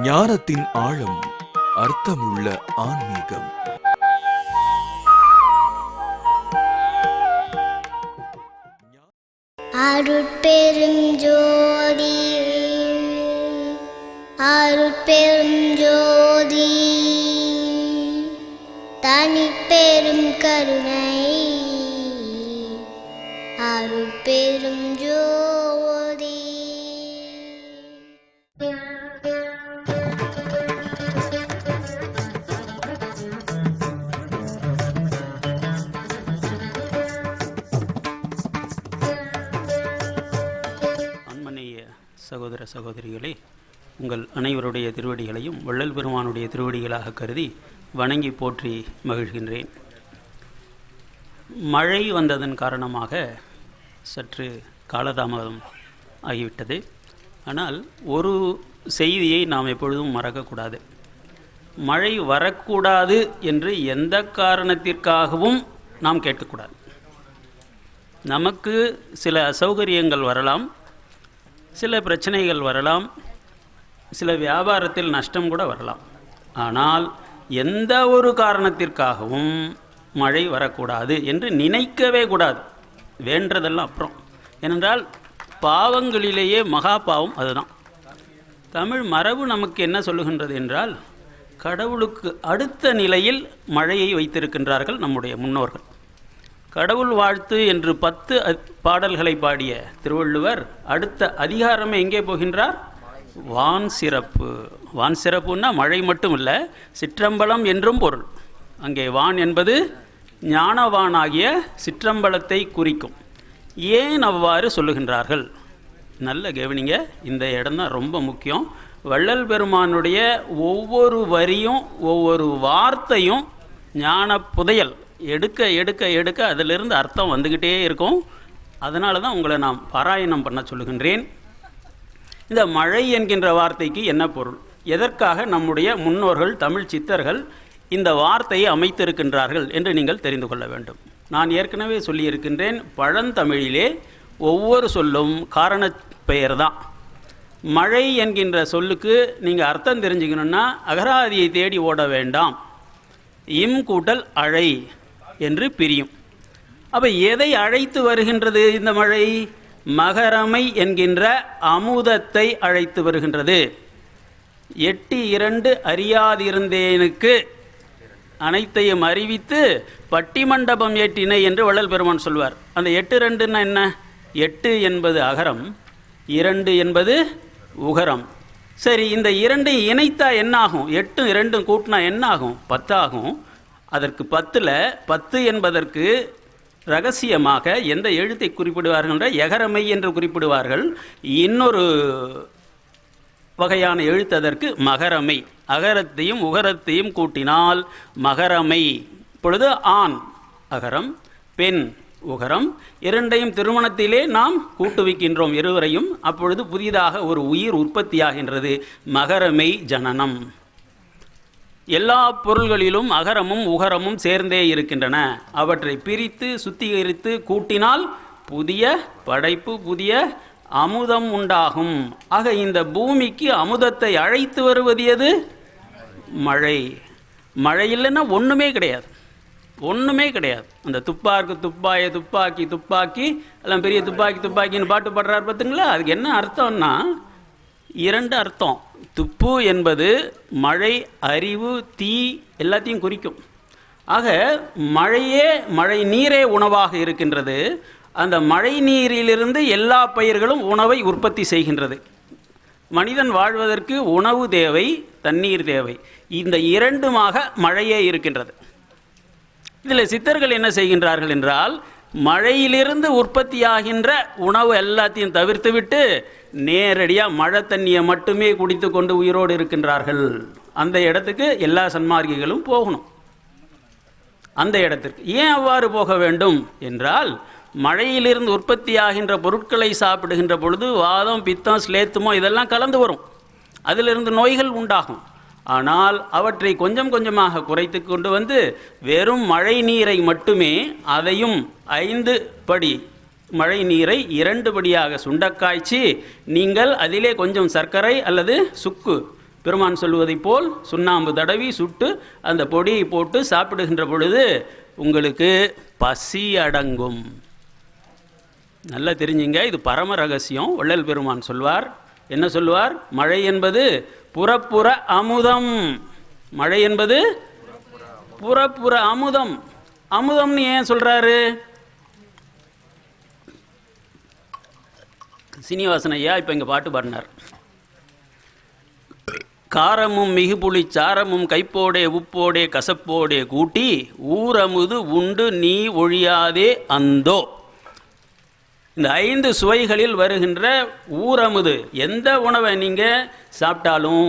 ஞானத்தின் ஆழம், அர்த்தமுள்ள ஆன்மீகம். அருட்பெரும் ஜோதி, அருட்பெரும் ஜோதி, தனிப்பெரும் கருணை, அருட்பெரும் ஜோதி. சகோதர சகோதரிகளே, உங்கள் அனைவருடைய திருவடிகளையும் வள்ளல் பெருமானுடைய திருவடிகளாக கருதி வணங்கி போற்றி மகிழ்கின்றேன். மழை வந்ததன் காரணமாக சற்று காலதாமதம் ஆகிவிட்டது. ஆனால் ஒரு செய்தியை நாம் எப்பொழுதும் மறக்கக்கூடாது. மழை வரக்கூடாது என்று எந்த காரணத்திற்காகவும் நாம் கேட்கக்கூடாது. நமக்கு சில அசௌகரியங்கள் வரலாம், சில பிரச்சனைகள் வரலாம், சில வியாபாரத்தில் நஷ்டம் கூட வரலாம். ஆனால் எந்த ஒரு காரணத்திற்காகவும் மழை வரக்கூடாது என்று நினைக்கவே கூடாது. வேண்டதெல்லாம் அப்புறம். ஏனென்றால் பாவங்களிலேயே மகா பாவம் அதுதான். தமிழ் மரபு நமக்கு என்ன சொல்லுகின்றது என்றால், கடவுளுக்கு அடுத்த நிலையில் மழையை வைத்திருக்கின்றார்கள் நம்முடைய முன்னோர்கள். கடவுள் வாழ்த்து என்று 10 பாடல்களை பாடிய திருவள்ளுவர் அடுத்த அதிகாரமே எங்கே போகின்றார்? வான் சிறப்பு. வான் சிறப்புன்னா மழை மட்டும் இல்லை, சிற்றம்பலம் என்றும் பொருள். அங்கே வான் என்பது ஞானவானாகிய சிற்றம்பலத்தை குறிக்கும். ஏன் அவ்வாறு சொல்லுகின்றார்கள்? நல்ல கவனிங்க, இந்த இடம்தான் ரொம்ப முக்கியம். வள்ளல் பெருமானுடைய ஒவ்வொரு வரியும் ஒவ்வொரு வார்த்தையும் ஞான புதையல். எடுக்க எடுக்க எடுக்க அதிலிருந்து அர்த்தம் வந்துக்கிட்டே இருக்கும். அதனால தான் உங்களை நான் பாராயணம் பண்ண சொல்லுகின்றேன். இந்த மழை என்கின்ற வார்த்தைக்கு என்ன பொருள்? எதற்காக நம்முடைய முன்னோர்கள் தமிழ் சித்தர்கள் இந்த வார்த்தையை அமைத்திருக்கின்றார்கள் என்று நீங்கள் தெரிந்து கொள்ள வேண்டும். நான் ஏற்கனவே சொல்லியிருக்கின்றேன், பழந்தமிழிலே ஒவ்வொரு சொல்லும் காரண பெயர் தான். மழை என்கின்ற சொல்லுக்கு நீங்கள் அர்த்தம் தெரிஞ்சுக்கணுன்னா அகராதியை தேடி ஓட வேண்டாம். இம் கூட்டல் அழை என்று பிரியும். அப்போ எதை அழைத்து வருகின்றது இந்த மழை? மகரமை என்கின்ற அமுதத்தை அழைத்து வருகின்றது. 8 அறியாதிருந்தேனுக்கு அனைத்தையும் அறிவித்து பட்டிமண்டபம் ஏற்றினை என்று வள்ளல் பெருமான் சொல்வார். அந்த 8 என்ன? 8 என்பது அகரம், 2 என்பது உகரம். சரி, இந்த 2 இணைத்தா என்ன ஆகும்? 8 2 கூட்டினா என்ன ஆகும்? 10 ஆகும். அதற்கு 10ல் 10 என்பதற்கு இரகசியமாக எந்த எழுத்தை குறிப்பிடுவார்கள்? எகரமை என்று குறிப்பிடுவார்கள். இன்னொரு வகையான எழுத்து அதற்கு மகரமை. அகரத்தையும் உகரத்தையும் கூட்டினால் மகரமை. இப்பொழுது ஆண் அகரம், பெண் உகரம், இரண்டையும் திருமணத்திலே நாம் கூட்டுவிக்கின்றோம் இருவரையும். அப்பொழுது புதிதாக ஒரு உயிர் உற்பத்தியாகின்றது. மகரமை ஜனனம். எல்லா பொருள்களிலும் அகரமும் உகரமும் சேர்ந்தே இருக்கின்றன. அவற்றை பிரித்து சுத்திகரித்து கூட்டினால் புதிய படைப்பு, புதிய அமுதம் உண்டாகும். ஆக இந்த பூமிக்கு அமுதத்தை அழைத்து வருவது எது? மழை. மழை இல்லைன்னா ஒன்றுமே கிடையாது, ஒன்றுமே கிடையாது. அந்த துப்பாக்கு துப்பாய துப்பாக்கி துப்பாக்கி எல்லாம் பெரிய துப்பாக்கி துப்பாக்கின்னு பாட்டு பாடுறாரு பார்த்துங்களா? அதுக்கு என்ன அர்த்தம்னா 2 அர்த்தம். துப்பு என்பது மழை, அறிவு, தீ எல்லாத்தையும் குறிக்கும். ஆக மழையே, மழை நீரே உணவாக இருக்கின்றது. அந்த மழை நீரிலிருந்து எல்லா பயிர்களும் உணவை உற்பத்தி செய்கின்றது. மனிதன் வாழ்வதற்கு உணவு தேவை, தண்ணீர் தேவை. இந்த 2மாக மழையே இருக்கின்றது. இதில் சித்தர்கள் என்ன செய்கின்றார்கள் என்றால், மழையிலிருந்து உற்பத்தியாகின்ற உணவு எல்லாத்தையும் தவிர்த்து விட்டு நேரடியாக மழை தண்ணியை மட்டுமே குடித்து கொண்டு உயிரோடு இருக்கின்றார்கள். அந்த இடத்துக்கு எல்லா சன்மார்க்கிகளும் போகணும். அந்த இடத்திற்கு ஏன் அவ்வாறு போக வேண்டும் என்றால், மழையிலிருந்து உற்பத்தியாகின்ற பொருட்களை சாப்பிடுகின்ற பொழுது வாதம், பித்தம், ஸ்லேத்துமோ இதெல்லாம் கலந்து வரும். அதிலிருந்து நோய்கள் உண்டாகும். ஆனால் அவற்றை கொஞ்சம் கொஞ்சமாக குறைத்து கொண்டு வந்து வெறும் மழை நீரை மட்டுமே, அதையும் 5 படி மழை நீரை 2 படியாக சுண்டக்காய்ச்சி நீங்கள் அதிலே கொஞ்சம் சர்க்கரை அல்லது சுக்கு பெருமான் சொல்வதைப் போல் சுண்ணாம்பு தடவி சுட்டு அந்த பொடியை போட்டு சாப்பிடுகின்ற பொழுது உங்களுக்கு பசி அடங்கும். நல்லா தெரிஞ்சுங்க, இது பரம ரகசியம். வள்ளல் பெருமான் சொல்வார், என்ன சொல்வார்? மழை என்பது புறப்புற அமுதம். மழை என்பது புறப்புற அமுதம். அமுதம்னு ஏன் சொல்றாரு? சீனிவாசன் ஐயா இப்போ இங்கே பாட்டு பாடினார். காரமும் மிகுபுளி சாரமும் கைப்போடே உப்போடே கசப்போடே கூட்டி ஊரமுது உண்டு நீ ஒழியாதே அந்தோ. இந்த 5 சுவைகளில் வருகின்ற ஊரமுது, எந்த உணவை நீங்கள் சாப்பிட்டாலும்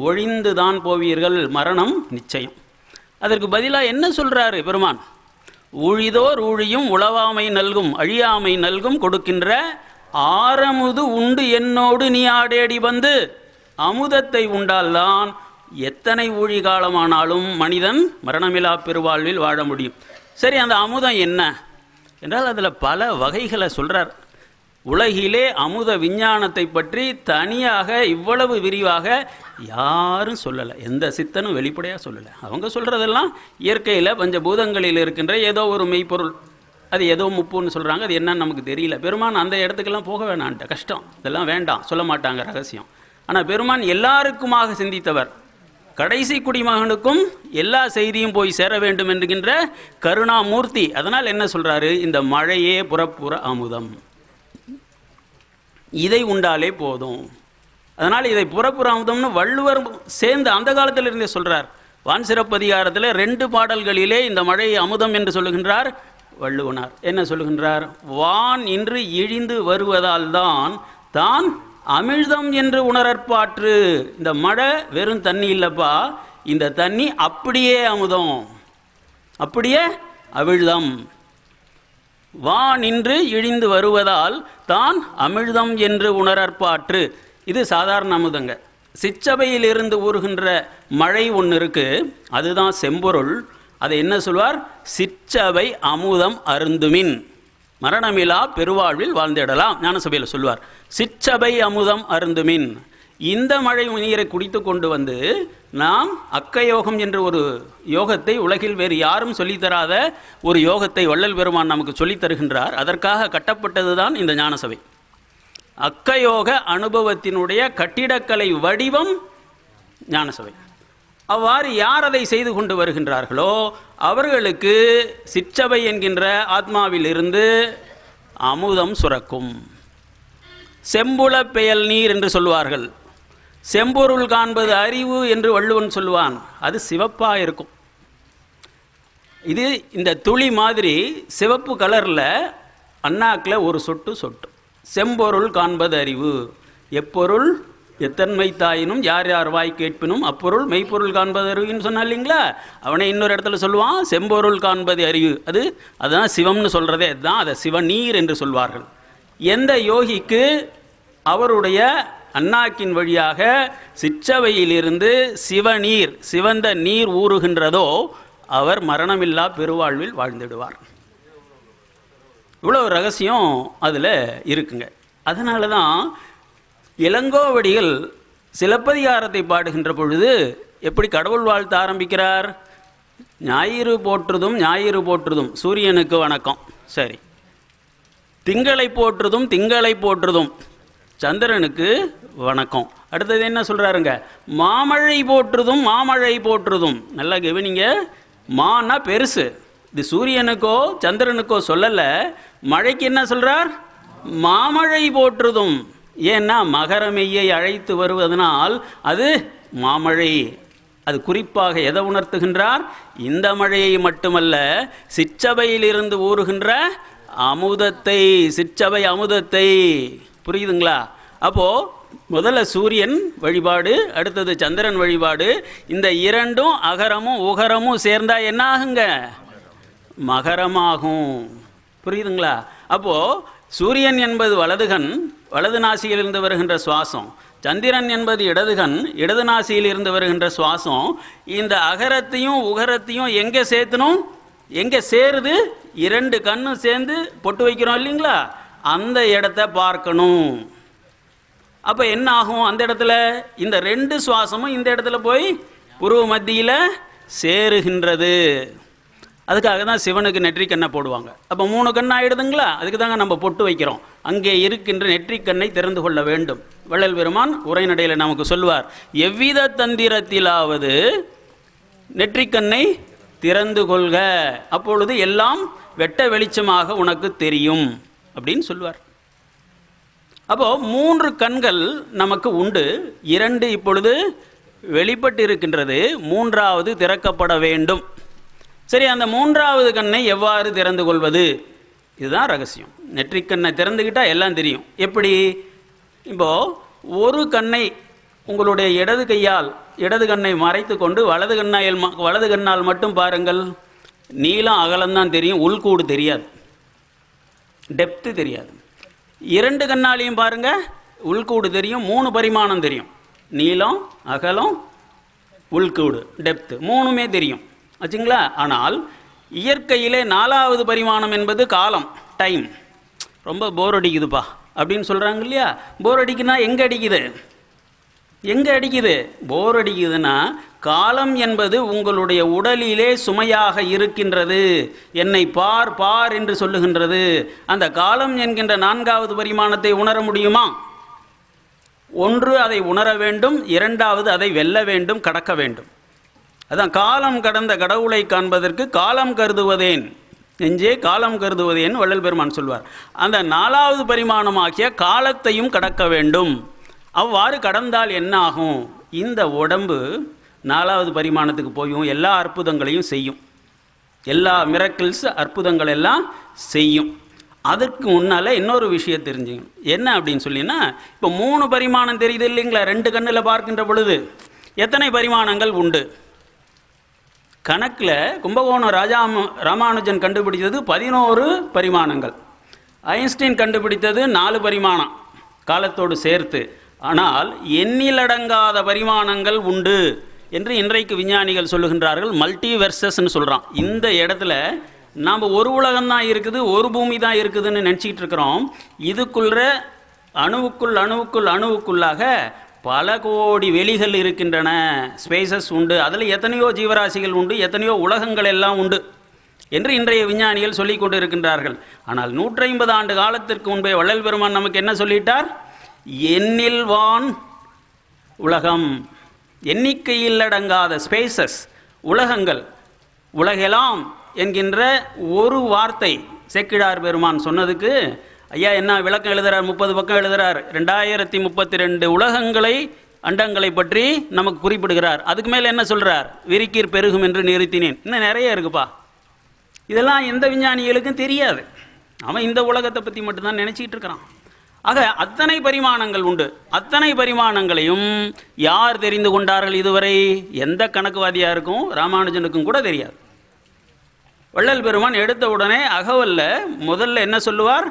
ஒழிந்து தான் போவீர்கள், மரணம் நிச்சயம். அதற்கு பதிலாக என்ன சொல்கிறாரு பெருமான்? ஊழிதோர் ஊழியும் உளவாமை நல்கும் அழியாமை நல்கும் கொடுக்கின்ற ஆரமுது உண்டு என்னோடு நீ ஆடேடி வந்து. அமுதத்தை உண்டால்தான் எத்தனை ஊழி காலமானாலும் மனிதன் மரணமில்லா பெருவாழ்வில் வாழ முடியும். சரி, அந்த அமுதம் என்ன என்றால் அதில் பல வகைகளை சொல்கிறார். உலகிலே அமுத விஞ்ஞானத்தை பற்றி தனியாக இவ்வளவு விரிவாக யாரும் சொல்லலை, எந்த சித்தனும் வெளிப்படையாக சொல்லலை. அவங்க சொல்கிறதெல்லாம் இயற்கையில் பஞ்சபூதங்களில் இருக்கின்ற ஏதோ ஒரு மெய்ப்பொருள், அது ஏதோ முப்புன்னு சொல்கிறாங்க, அது என்னன்னு நமக்கு தெரியல. பெருமான் அந்த இடத்துக்கெல்லாம் போக வேணான்ட்ட, கஷ்டம், இதெல்லாம் வேண்டாம், சொல்ல மாட்டாங்க, ரகசியம். ஆனால் பெருமான் எல்லாருக்குமாக சிந்தித்தவர். கடைசி குடிமகனுக்கும் எல்லா செய்தியும் போய் சேர வேண்டும் என்கின்ற கருணாமூர்த்தி. அதனால் என்ன சொல்கிறாரு? இந்த மழையே புறப்புற அமுதம், இதை உண்டாலே போதும். அதனால் இதை புறப்புற அமுதம்னு வள்ளுவர் சேர்ந்து அந்த காலத்தில் இருந்தே சொல்கிறார். வான் சிறப்பதிகாரத்தில் 2 பாடல்களிலே இந்த மழையை அமுதம் என்று சொல்லுகின்றார் வள்ளுவனார். என்ன சொல்லுகின்றார்? வான் இன்று இழிந்து வருவதால் தான் அமிழ்தம் என்று உணரற்பாற்று. இந்த மழை வெறும் தண்ணி இல்லைப்பா, இந்த தண்ணி அப்படியே அமுதம், அப்படியே அமிழ்தம். வான் இன்று இழிந்து வருவதால் தான் அமிழ்தம் என்று உணரற்பாற்று. இது சாதாரண அமுதங்க. சிற்றபையில் இருந்து ஊறுகின்ற மழை ஒன்று இருக்கு, அதுதான் செம்பொருள். அதை என்ன சொல்வார்? சிற்றபை அமுதம் அருந்துமின் மரணமிலா பெருவாழ்வில் வாழ்ந்திடலாம். ஞானசபையில் சொல்வார், சிற்றபை அமுதம் அருந்துமின். இந்த மழை நீரை குடித்து கொண்டு வந்து நாம் அக்கயோகம் என்ற ஒரு யோகத்தை, உலகில் வேறு யாரும் சொல்லித்தராத ஒரு யோகத்தை வள்ளல் பெருமான் நமக்கு சொல்லித் தருகின்றார். அதற்காக கட்டப்பட்டது தான் இந்த ஞானசபை. அக்கயோக அனுபவத்தினுடைய கட்டிடக்கலை வடிவம் ஞானசபை. அவ்வாறு யார் அதை செய்து கொண்டு வருகின்றார்களோ அவர்களுக்கு சிற்றபை என்கின்ற ஆத்மாவில் இருந்து அமுதம் சுரக்கும். செம்புல பெயல் நீர் என்று சொல்வார்கள். செம்பொருள் காண்பது அறிவு என்று வள்ளுவன் சொல்லுவான். அது சிவப்பாக இருக்கும். இது இந்த துளி மாதிரி சிவப்பு கலரில் அண்ணாக்கில் ஒரு சொட்டு சொட்டும். செம்பொருள் காண்பது அறிவு. எப்பொருள் எத்தன்மை தாயினும் யார் யார் வாய் கேட்பினும் அப்பொருள் மெய்ப்பொருள் காண்பது அறிவுன்னு சொன்னா இல்லைங்களா? அவனை இன்னொரு இடத்துல சொல்லுவான் செம்பொருள் காண்பது அறிவு. அதுதான் சிவம்னு சொல்கிறதே. அதுதான் அதை சிவநீர் என்று சொல்வார்கள். எந்த யோகிக்கு அவருடைய அண்ணாக்கின் வழியாக சிற்றவையிலிருந்து சிவநீர், சிவந்த நீர் ஊறுகின்றதோ அவர் மரணமில்லா பெருவாழ்வில் வாழ்ந்துடுவார். இவ்வளோ ரகசியம் அதில் இருக்குங்க. அதனால தான் இளங்கோவடிகள் சிலப்பதிகாரத்தை பாடுகின்ற பொழுது எப்படி கடவுள் வாழ்த்து ஆரம்பிக்கிறார்? ஞாயிறு போற்றுதும் ஞாயிறு போற்றுதும் சூரியனுக்கு வணக்கம். சரி, திங்களை போற்றுதும் திங்களை போற்றுதும் சந்திரனுக்கு வணக்கம். அடுத்தது என்ன சொல்கிறாருங்க? மாமழை போற்றுதும் மாமழை போற்றுதும். நல்லா கவனிங்க, மானா பெருசு. இது சூரியனுக்கோ சந்திரனுக்கோ சொல்லலை. மழைக்கு என்ன சொல்கிறார்? மாமழை போற்றுதும். ஏன்னா மகரமெய்யை அழைத்து வருவதனால் அது மாமழை. அது குறிப்பாக எதை உணர்த்துகின்றார்? இந்த மழையை மட்டுமல்ல, சிற்றபையில் இருந்து ஊறுகின்ற அமுதத்தை, சிற்றபை அமுதத்தை. புரியுதுங்களா? அப்போது முதல்ல சூரியன் வழிபாடு, அடுத்தது சந்திரன் வழிபாடு. இந்த இரண்டும் அகரமும் உகரமும் சேர்ந்தா என்ன ஆகுங்க? மகரமாகும். புரியுதுங்களா? அப்போது சூரியன் என்பது வலதுகண், வலது நாசியிலிருந்து வருகின்ற சுவாசம். சந்திரன் என்பது இடதுகண், இடது நாசியில் இருந்து வருகின்ற சுவாசம். இந்த அகரத்தையும் உகரத்தையும் எங்கே சேர்த்தணும்? எங்கே சேருது? 2 கண்ணும் சேர்ந்து பொட்டு வைக்கிறோம் இல்லைங்களா? அந்த இடத்த பார்க்கணும். அப்போ என்ன ஆகும்? அந்த இடத்துல இந்த 2 சுவாசமும் இந்த இடத்துல போய் புருவ மத்தியில் சேருகின்றது. அதுக்காக தான் சிவனுக்கு நெற்றிக்கண்ணை போடுவாங்க. அப்போ 3 கண் ஆகிடுதுங்களா? அதுக்கு தாங்க நம்ம பொட்டு வைக்கிறோம். அங்கே இருக்கின்ற நெற்றிக்கண்ணை திறந்து கொள்ள வேண்டும். வள்ளல் பெருமான் உரைநடையில் நமக்கு சொல்வார், எவ்வித தந்திரத்திலாவது நெற்றிக்கண்ணை திறந்து கொள்க, அப்பொழுது எல்லாம் வெட்ட வெளிச்சமாக உனக்கு தெரியும் அப்படின்னு சொல்லுவார். அப்போ 3 கண்கள் நமக்கு உண்டு. 2 இப்பொழுது வெளிப்பட்டு இருக்கின்றது, 3வது திறக்கப்பட வேண்டும். சரி, அந்த 3வது கண்ணை எவ்வாறு திறந்து கொள்வது? இதுதான் ரகசியம். நெற்றிக்கண்ணை திறந்துக்கிட்டால் எல்லாம் தெரியும். எப்படி? இப்போது ஒரு கண்ணை உங்களுடைய இடது கண்ணை மறைத்து கொண்டு வலது கண்ணால் மட்டும் பாருங்கள். நீளம் அகலம்தான் தெரியும், உள்கூடு தெரியாது, டெப்த்து தெரியாது. 2 கண்ணாலையும் பாருங்கள், உள்கூடு தெரியும், 3 பரிமாணம் தெரியும். நீளம், அகலம், உள்கூடு, டெப்த்து 3மே தெரியும் ஆச்சுங்களா? ஆனால் இயற்கையிலே 4வது பரிமாணம் என்பது காலம், டைம். ரொம்ப போர் அடிக்குதுப்பா அப்படின்னு சொல்கிறாங்க இல்லையா? போர் அடிக்குன்னா எங்கே அடிக்குது? போர் அடிக்குதுன்னா காலம் என்பது உங்களுடைய உடலிலே சுமையாக இருக்கின்றது. என்னை பார் பார் என்று சொல்லுகின்றது. அந்த காலம் என்கின்ற 4வது பரிமாணத்தை உணர முடியுமா? ஒன்று அதை உணர வேண்டும், 2வது அதை வெல்ல வேண்டும், கடக்க வேண்டும். அதான் காலம் கடந்த கடவுளை காண்பதற்கு காலம் கருதுவதேன் நெஞ்சே காலம் கருதுவதேன் வள்ளல் பெருமான் சொல்வார். அந்த 4வது பரிமாணமாகிய காலத்தையும் கடக்க வேண்டும். அவ்வாறு கடந்தால் என்ன ஆகும்? இந்த உடம்பு 4வது பரிமாணத்துக்கு போயும் எல்லா அற்புதங்களையும் செய்யும். எல்லா மிரக்கிள்ஸ் அற்புதங்கள் எல்லாம் செய்யும். அதற்கு முன்னால் இன்னொரு விஷயம் தெரிஞ்சுங்க. என்ன அப்படின்னு சொல்லினா, இப்போ 3 பரிமாணம் தெரியுது இல்லைங்களா? 2 கண்ணில் பார்க்கின்ற பொழுது எத்தனை பரிமாணங்கள் உண்டு? கணக்கில் கும்பகோணம் ராமானுஜன் கண்டுபிடித்தது 11 பரிமாணங்கள். ஐன்ஸ்டீன் கண்டுபிடித்தது 4 பரிமாணம் காலத்தோடு சேர்த்து. ஆனால் எண்ணிலடங்காத பரிமாணங்கள் உண்டு என்று இன்றைக்கு விஞ்ஞானிகள் சொல்லுகின்றார்கள். மல்டிவெர்சஸ்ன்னு சொல்கிறான். இந்த இடத்துல நாம் ஒரு உலகம்தான் இருக்குது, ஒரு பூமி தான் இருக்குதுன்னு நினச்சிக்கிட்டு இருக்கிறோம். இதுக்குள்ள அணுவுக்குள்ளாக பல கோடி வெளிகள் இருக்கின்றன, ஸ்பேசஸ் உண்டு. அதில் எத்தனையோ ஜீவராசிகள் உண்டு, எத்தனையோ உலகங்கள் எல்லாம் உண்டு என்று இன்றைய விஞ்ஞானிகள் சொல்லிக் கொண்டு இருக்கின்றார்கள். ஆனால் 150 ஆண்டு காலத்திற்கு முன்பே வள்ளல் பெருமான் நமக்கு என்ன சொல்லிட்டார்? எண்ணில் வான் உலகம், எண்ணிக்கையில் அடங்காத ஸ்பேசஸ், உலகங்கள், உலகெல்லாம் என்கின்ற ஒரு வார்த்தை சேக்கிழார் பெருமான் சொன்னதுக்கு ஐயா என்ன விளக்கம் எழுதுறார்? 30 பக்கம் எழுதுறார். 2032 உலகங்களை, அண்டங்களை பற்றி நமக்கு குறிப்பிடுகிறார். அதுக்கு மேலே என்ன சொல்கிறார்? விரிக்கீர் பெருகும் என்று நிறுத்தினேன். இன்னும் நிறைய இருக்குப்பா. இதெல்லாம் எந்த விஞ்ஞானிகளுக்கும் தெரியாது. அவன் இந்த உலகத்தை பற்றி மட்டும்தான் நினச்சிக்கிட்டு இருக்கிறான். ஆக அத்தனை பரிமாணங்கள் உண்டு. அத்தனை பரிமாணங்களையும் யார் தெரிந்து கொண்டார்கள் இதுவரை? எந்த கணக்குவாதியாக இருக்கும் ராமானுஜனுக்கும் கூட தெரியாது. வள்ளல் பெருமான் எடுத்த உடனே அகவல்ல முதல்ல என்ன சொல்லுவார்?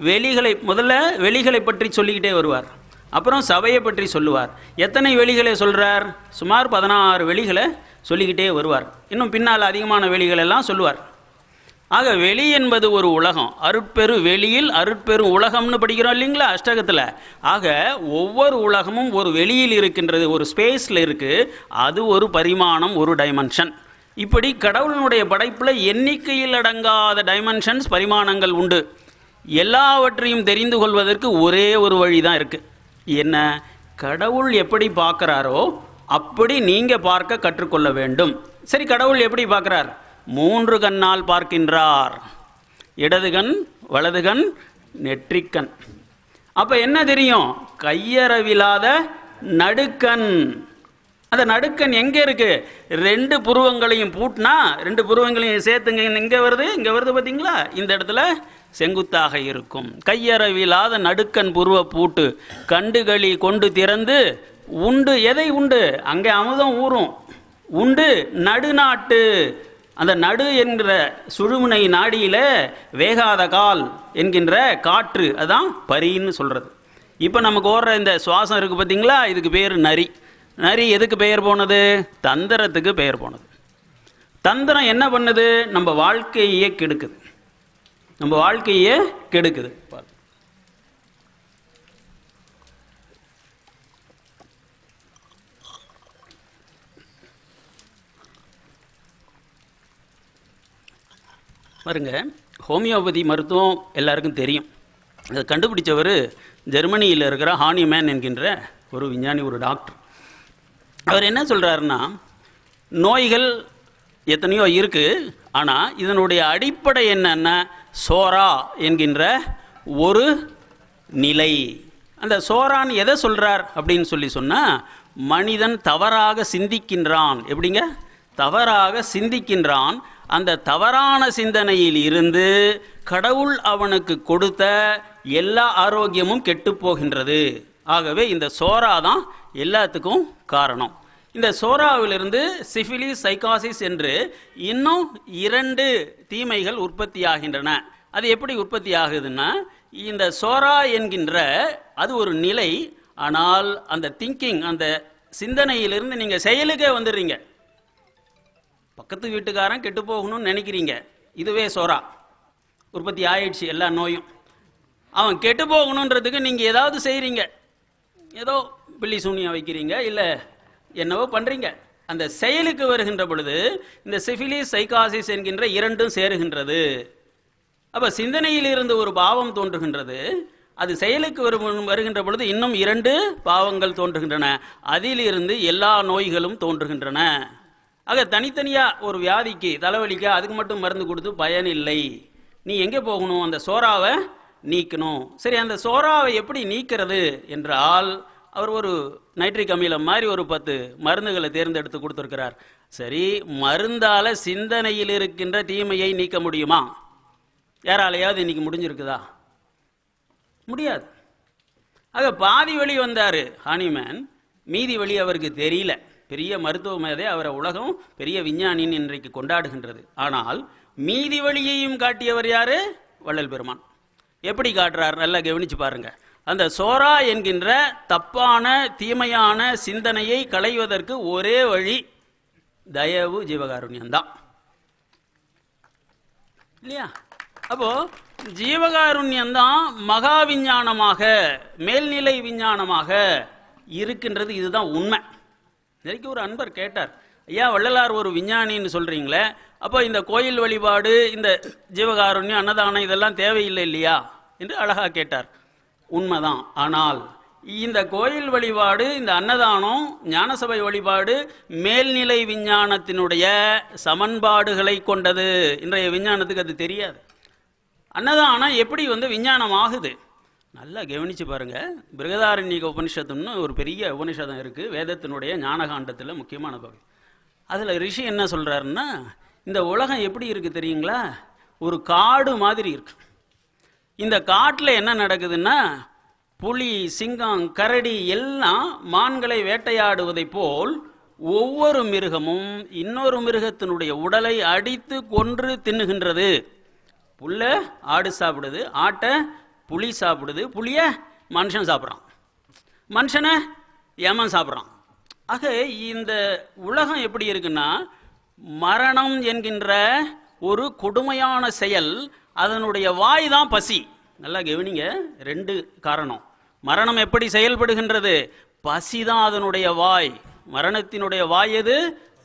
வெளிகளை பற்றி சொல்லிக்கிட்டே வருவார். அப்புறம் சபையை பற்றி சொல்லுவார். எத்தனை வெளிகளை சொல்கிறார்? சுமார் 16 வெளிகளை சொல்லிக்கிட்டே வருவார். இன்னும் பின்னால் அதிகமான வெளிகளெல்லாம் சொல்லுவார். ஆக வெளி என்பது ஒரு உலகம். அருட்பெரு வெளியில் அருட்பெரும் உலகம்னு படிக்கிறோம் இல்லைங்களா அஷ்டகத்தில்? ஆக ஒவ்வொரு உலகமும் ஒரு வெளியில் இருக்கின்றது, ஒரு ஸ்பேஸில் இருக்குது. அது ஒரு பரிமாணம், ஒரு டைமென்ஷன். இப்படி கடவுளினுடைய படைப்பில் எண்ணிக்கையில் அடங்காத டைமென்ஷன்ஸ், பரிமாணங்கள் உண்டு. எல்லாவற்றையும் தெரிந்து கொள்வதற்கு ஒரே ஒரு வழி தான் இருக்குது. என்ன? கடவுள் எப்படி பார்க்குறாரோ அப்படி நீங்கள் பார்க்க கற்றுக்கொள்ள வேண்டும். சரி, கடவுள் எப்படி பார்க்குறார்? 3 கண்ணால் பார்க்கின்றார். இடது கண், வலது கண், நெற்றிக்கண். அப்போ என்ன தெரியும்? கையறவில்லாத நடுக்கண். அந்த நடுக்கண் எங்கே இருக்குது? 2 புருவங்களையும் பூட்டினா, 2 புருவங்களையும் சேர்த்துங்க, இங்கே வருது பார்த்தீங்களா? இந்த இடத்துல செங்குத்தாக இருக்கும். கையறவில்லாத நடுக்கண் புருவ பூட்டு கண்டுகளி கொண்டு திறந்து உண்டு. எதை உண்டு? அங்கே அமுதம் ஊறும். உண்டு நடுநாட்டு. அந்த நடு என்கிற சுழுமுனை நாடியில் வேகாத கால் என்கின்ற காற்று, அதான் பரின்னு சொல்கிறது. இப்போ நமக்கு ஓடுற இந்த சுவாசம் இருக்குது பார்த்தீங்களா? இதுக்கு பேர் நரி. நரி எதுக்கு பெயர் போனது? தந்திரத்துக்கு பெயர் போனது. தந்திரம் என்ன பண்ணுது? நம்ம வாழ்க்கையே கெடுக்குது. பாருங்க, ஹோமியோபதி மருத்துவம் எல்லாருக்கும் தெரியும். அதை கண்டுபிடிச்சவர் ஜெர்மனியில் இருக்கிற ஹானிமேன் என்கின்ற ஒரு விஞ்ஞானி, ஒரு டாக்டர். அவர் என்ன சொல்கிறாருன்னா, நோய்கள் எத்தனையோ இருக்குது, ஆனால் இதனுடைய அடிப்படை என்னென்னா சோரா என்கின்ற ஒரு நிலை. அந்த சோரான்னு எதை சொல்கிறார் அப்படின்னு சொன்னால், மனிதன் தவறாக சிந்திக்கின்றான். எப்படிங்க? தவறாக சிந்திக்கின்றான். அந்த தவறான சிந்தனையில் இருந்து கடவுள் அவனுக்கு கொடுத்த எல்லா ஆரோக்கியமும் கெட்டு போகின்றது. ஆகவே இந்த சோரா தான் எல்லாத்துக்கும் காரணம். இந்த சோராவிலிருந்து சிஃபிலிஸ், சைக்காசிஸ் என்று இன்னும் 2 தீமைகள் உற்பத்தியாகின்றன. அது எப்படி உற்பத்தி ஆகுதுன்னா, இந்த சோரா என்கின்ற அது ஒரு நிலை. ஆனால் அந்த திங்கிங், அந்த சிந்தனையிலிருந்து நீங்கள் செயலுக்கே வந்துடுறீங்க. பக்கத்து வீட்டுக்காரன் கெட்டு போகணும்னு நினைக்கிறீங்க, இதுவே சோரா உற்பத்தி ஆயிடுச்சு. எல்லா நோயும் அவன் கெட்டு போகணுன்றதுக்கு நீங்கள் ஏதாவது செய்கிறீங்க, ஏதோ பில்லி சூனியம் வைக்கிறீங்க, இல்லை என்னவோ பண்ணுறீங்க. அந்த செயலுக்கு வருகின்ற பொழுது இந்த சிஃபிலிஸ், சைக்காசிஸ் என்கின்ற 2ம் சேருகின்றது. அப்போ சிந்தனையில் இருந்து ஒரு பாவம் தோன்றுகின்றது, அது செயலுக்கு வருகின்ற பொழுது இன்னும் 2 பாவங்கள் தோன்றுகின்றன. அதிலிருந்து எல்லா நோய்களும் தோன்றுகின்றன. ஆக தனித்தனியாக ஒரு வியாதிக்கு, தலைவலிக்க அதுக்கு மட்டும் மருந்து கொடுத்து பயன் இல்லை. நீ எங்கே போகணும்? அந்த சோராவை நீக்கணும். சரி, அந்த சோராவை எப்படி நீக்கிறது என்றால், அவர் ஒரு நைட்ரிக் அமிலம் மாதிரி ஒரு 10 மருந்துகளை தேர்ந்தெடுத்து கொடுத்துருக்கிறார். சரி, மருந்தால் சிந்தனையில் இருக்கின்ற தீமையை நீக்க முடியுமா? யாராலையாவது இன்னைக்கு முடிஞ்சிருக்குதா? முடியாது. ஆக பாதி வழி வந்தார் ஹானிமேன், மீதி வழி அவருக்கு தெரியல. பெரிய மருத்துவ மேதை, அவரை உலகம் பெரிய விஞ்ஞானின்னு இன்றைக்கு கொண்டாடுகின்றது. ஆனால் மீதி வழியையும் காட்டியவர் யாரு? வள்ளல் பெருமான். எப்படி காட்டுறார்? நல்லா கவனிச்சு பாருங்க. அந்த சோரா என்கின்ற தப்பான தீமையான சிந்தனையை களைவதற்கு ஒரே வழி தயவு, ஜீவகாருண்யம்தான், இல்லையா? அப்போ ஜீவகாருண்யம்தான் மகா விஞ்ஞானமாக, மேல்நிலை விஞ்ஞானமாக இருக்கின்றது. இதுதான் உண்மை. இன்னைக்கு ஒரு அன்பர் கேட்டார், ஐயா வள்ளலார் ஒரு விஞ்ஞானின்னு சொல்றீங்களே, அப்போ இந்த கோயில் வழிபாடு, இந்த ஜீவகாருண்யம், அன்னதானம் இதெல்லாம் தேவையில்லை இல்லையா என்று அழகா கேட்டார். உண்மைதான். ஆனால் இந்த கோயில் வழிபாடு, இந்த அன்னதானம், ஞானசபை வழிபாடு மேல்நிலை விஞ்ஞானத்தினுடைய சமன்பாடுகளை கொண்டது. இன்றைய விஞ்ஞானத்துக்கு அது தெரியாது. அன்னதானம் எப்படி விஞ்ஞானம் ஆகுது? நல்லா கவனிச்சு பாருங்க. பிருகதாரண்யக உபனிஷத்துன்னு ஒரு பெரிய உபனிஷதம் இருக்கு, வேதத்தினுடைய ஞானகாண்டத்தில் முக்கியமான பகுதி. அதில் ரிஷி என்ன சொல்றாருன்னா, இந்த உலகம் எப்படி இருக்கு தெரியுங்களா? ஒரு காடு மாதிரி இருக்கு. இந்த காட்டில் என்ன நடக்குதுன்னா, புலி, சிங்கம், கரடி எல்லாம் மான்களை வேட்டையாடுவதை போல் ஒவ்வொரு மிருகமும் இன்னொரு மிருகத்தினுடைய உடலை அடித்து கொன்று தின்னுகின்றது. புல்ல ஆடு சாப்பிடுது, ஆட்டை புலி சாப்பிடுது, புளிய மனுஷன் சாப்பிட்றான், மனுஷனை ஏமன் சாப்பிட்றான். ஆக இந்த உலகம் எப்படி இருக்குன்னா, மரணம் என்கின்ற ஒரு கொடுமையான செயல், அதனுடைய வாய் தான் பசி. நல்லா கவனிங்க, 2 காரணம். மரணம் எப்படி செயல்படுகின்றது? பசி தான் அதனுடைய வாய். மரணத்தினுடைய வாய் எது?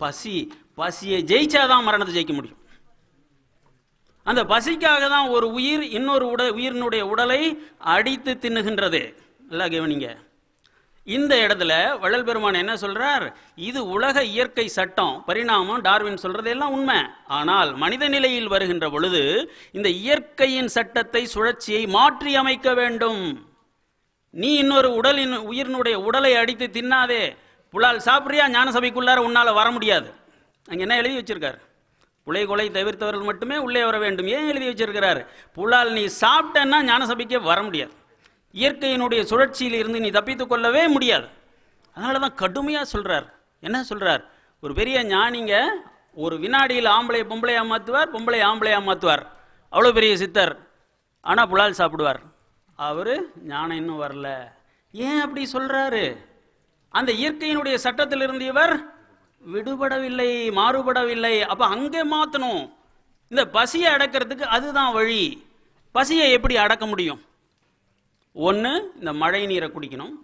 பசி. பசியை ஜெயிச்சாதான் மரணத்தை ஜெயிக்க முடியும். அந்த பசிக்காக தான் ஒரு உயிர் இன்னொரு உயிரினுடைய உடலை அடித்து தின்னுகின்றது. நல்லா கவனிங்க. இந்த இடத்துல வள்ளல் பெருமான் என்ன சொல்றார்? இது உலக இயற்கை சட்டம், பரிணாமம், டார்வின் சொல்றது எல்லாம் உண்மை. ஆனால் மனித நிலையில் வருகின்ற பொழுது இந்த இயற்கையின் சட்டத்தை, சுழற்சியை மாற்றி அமைக்க வேண்டும். நீ இன்னொரு உயிரினுடைய உடலை அடித்து தின்னாதே. புலால் சாப்பிட்றியா? ஞான சபைக்குள்ளார உன்னால வர முடியாது. அங்க என்ன எழுதி வச்சிருக்காரு? புலை கொலை தவிர்த்தவர்கள் மட்டுமே உள்ளே வர வேண்டும். ஏன் எழுதி வச்சிருக்கிறார்? புலால் நீ சாப்பிட்டன்னா ஞான சபைக்கே வர முடியாது. இயற்கையினுடைய சுழற்சியில் இருந்து நீ தப்பித்துக் கொள்ளவே முடியாது. அதனால தான் கடுமையாக சொல்றார். என்ன சொல்றார்? ஒரு பெரிய ஞானிங்க ஒரு வினாடியில் ஆம்பளை பொம்பளையா மாற்றுவார், பொம்பளை ஆம்பளையா மாற்றுவார். அவ்வளோ பெரிய சித்தர். ஆனால் புலால் சாப்பிடுவார். அவர் ஞானம் இன்னும் வரல. ஏன் அப்படி சொல்றாரு? அந்த இயற்கையினுடைய சட்டத்திலிருந்து இவர் விடுபடவில்லை, மாறுபடவில்லை. அப்ப அங்கே மாற்றணும். இந்த பசியை அடக்கிறதுக்கு அதுதான் வழி. பசியை எப்படி அடக்க முடியும்? ஒன்று, இந்த மழை நீரை குடிக்கணும்.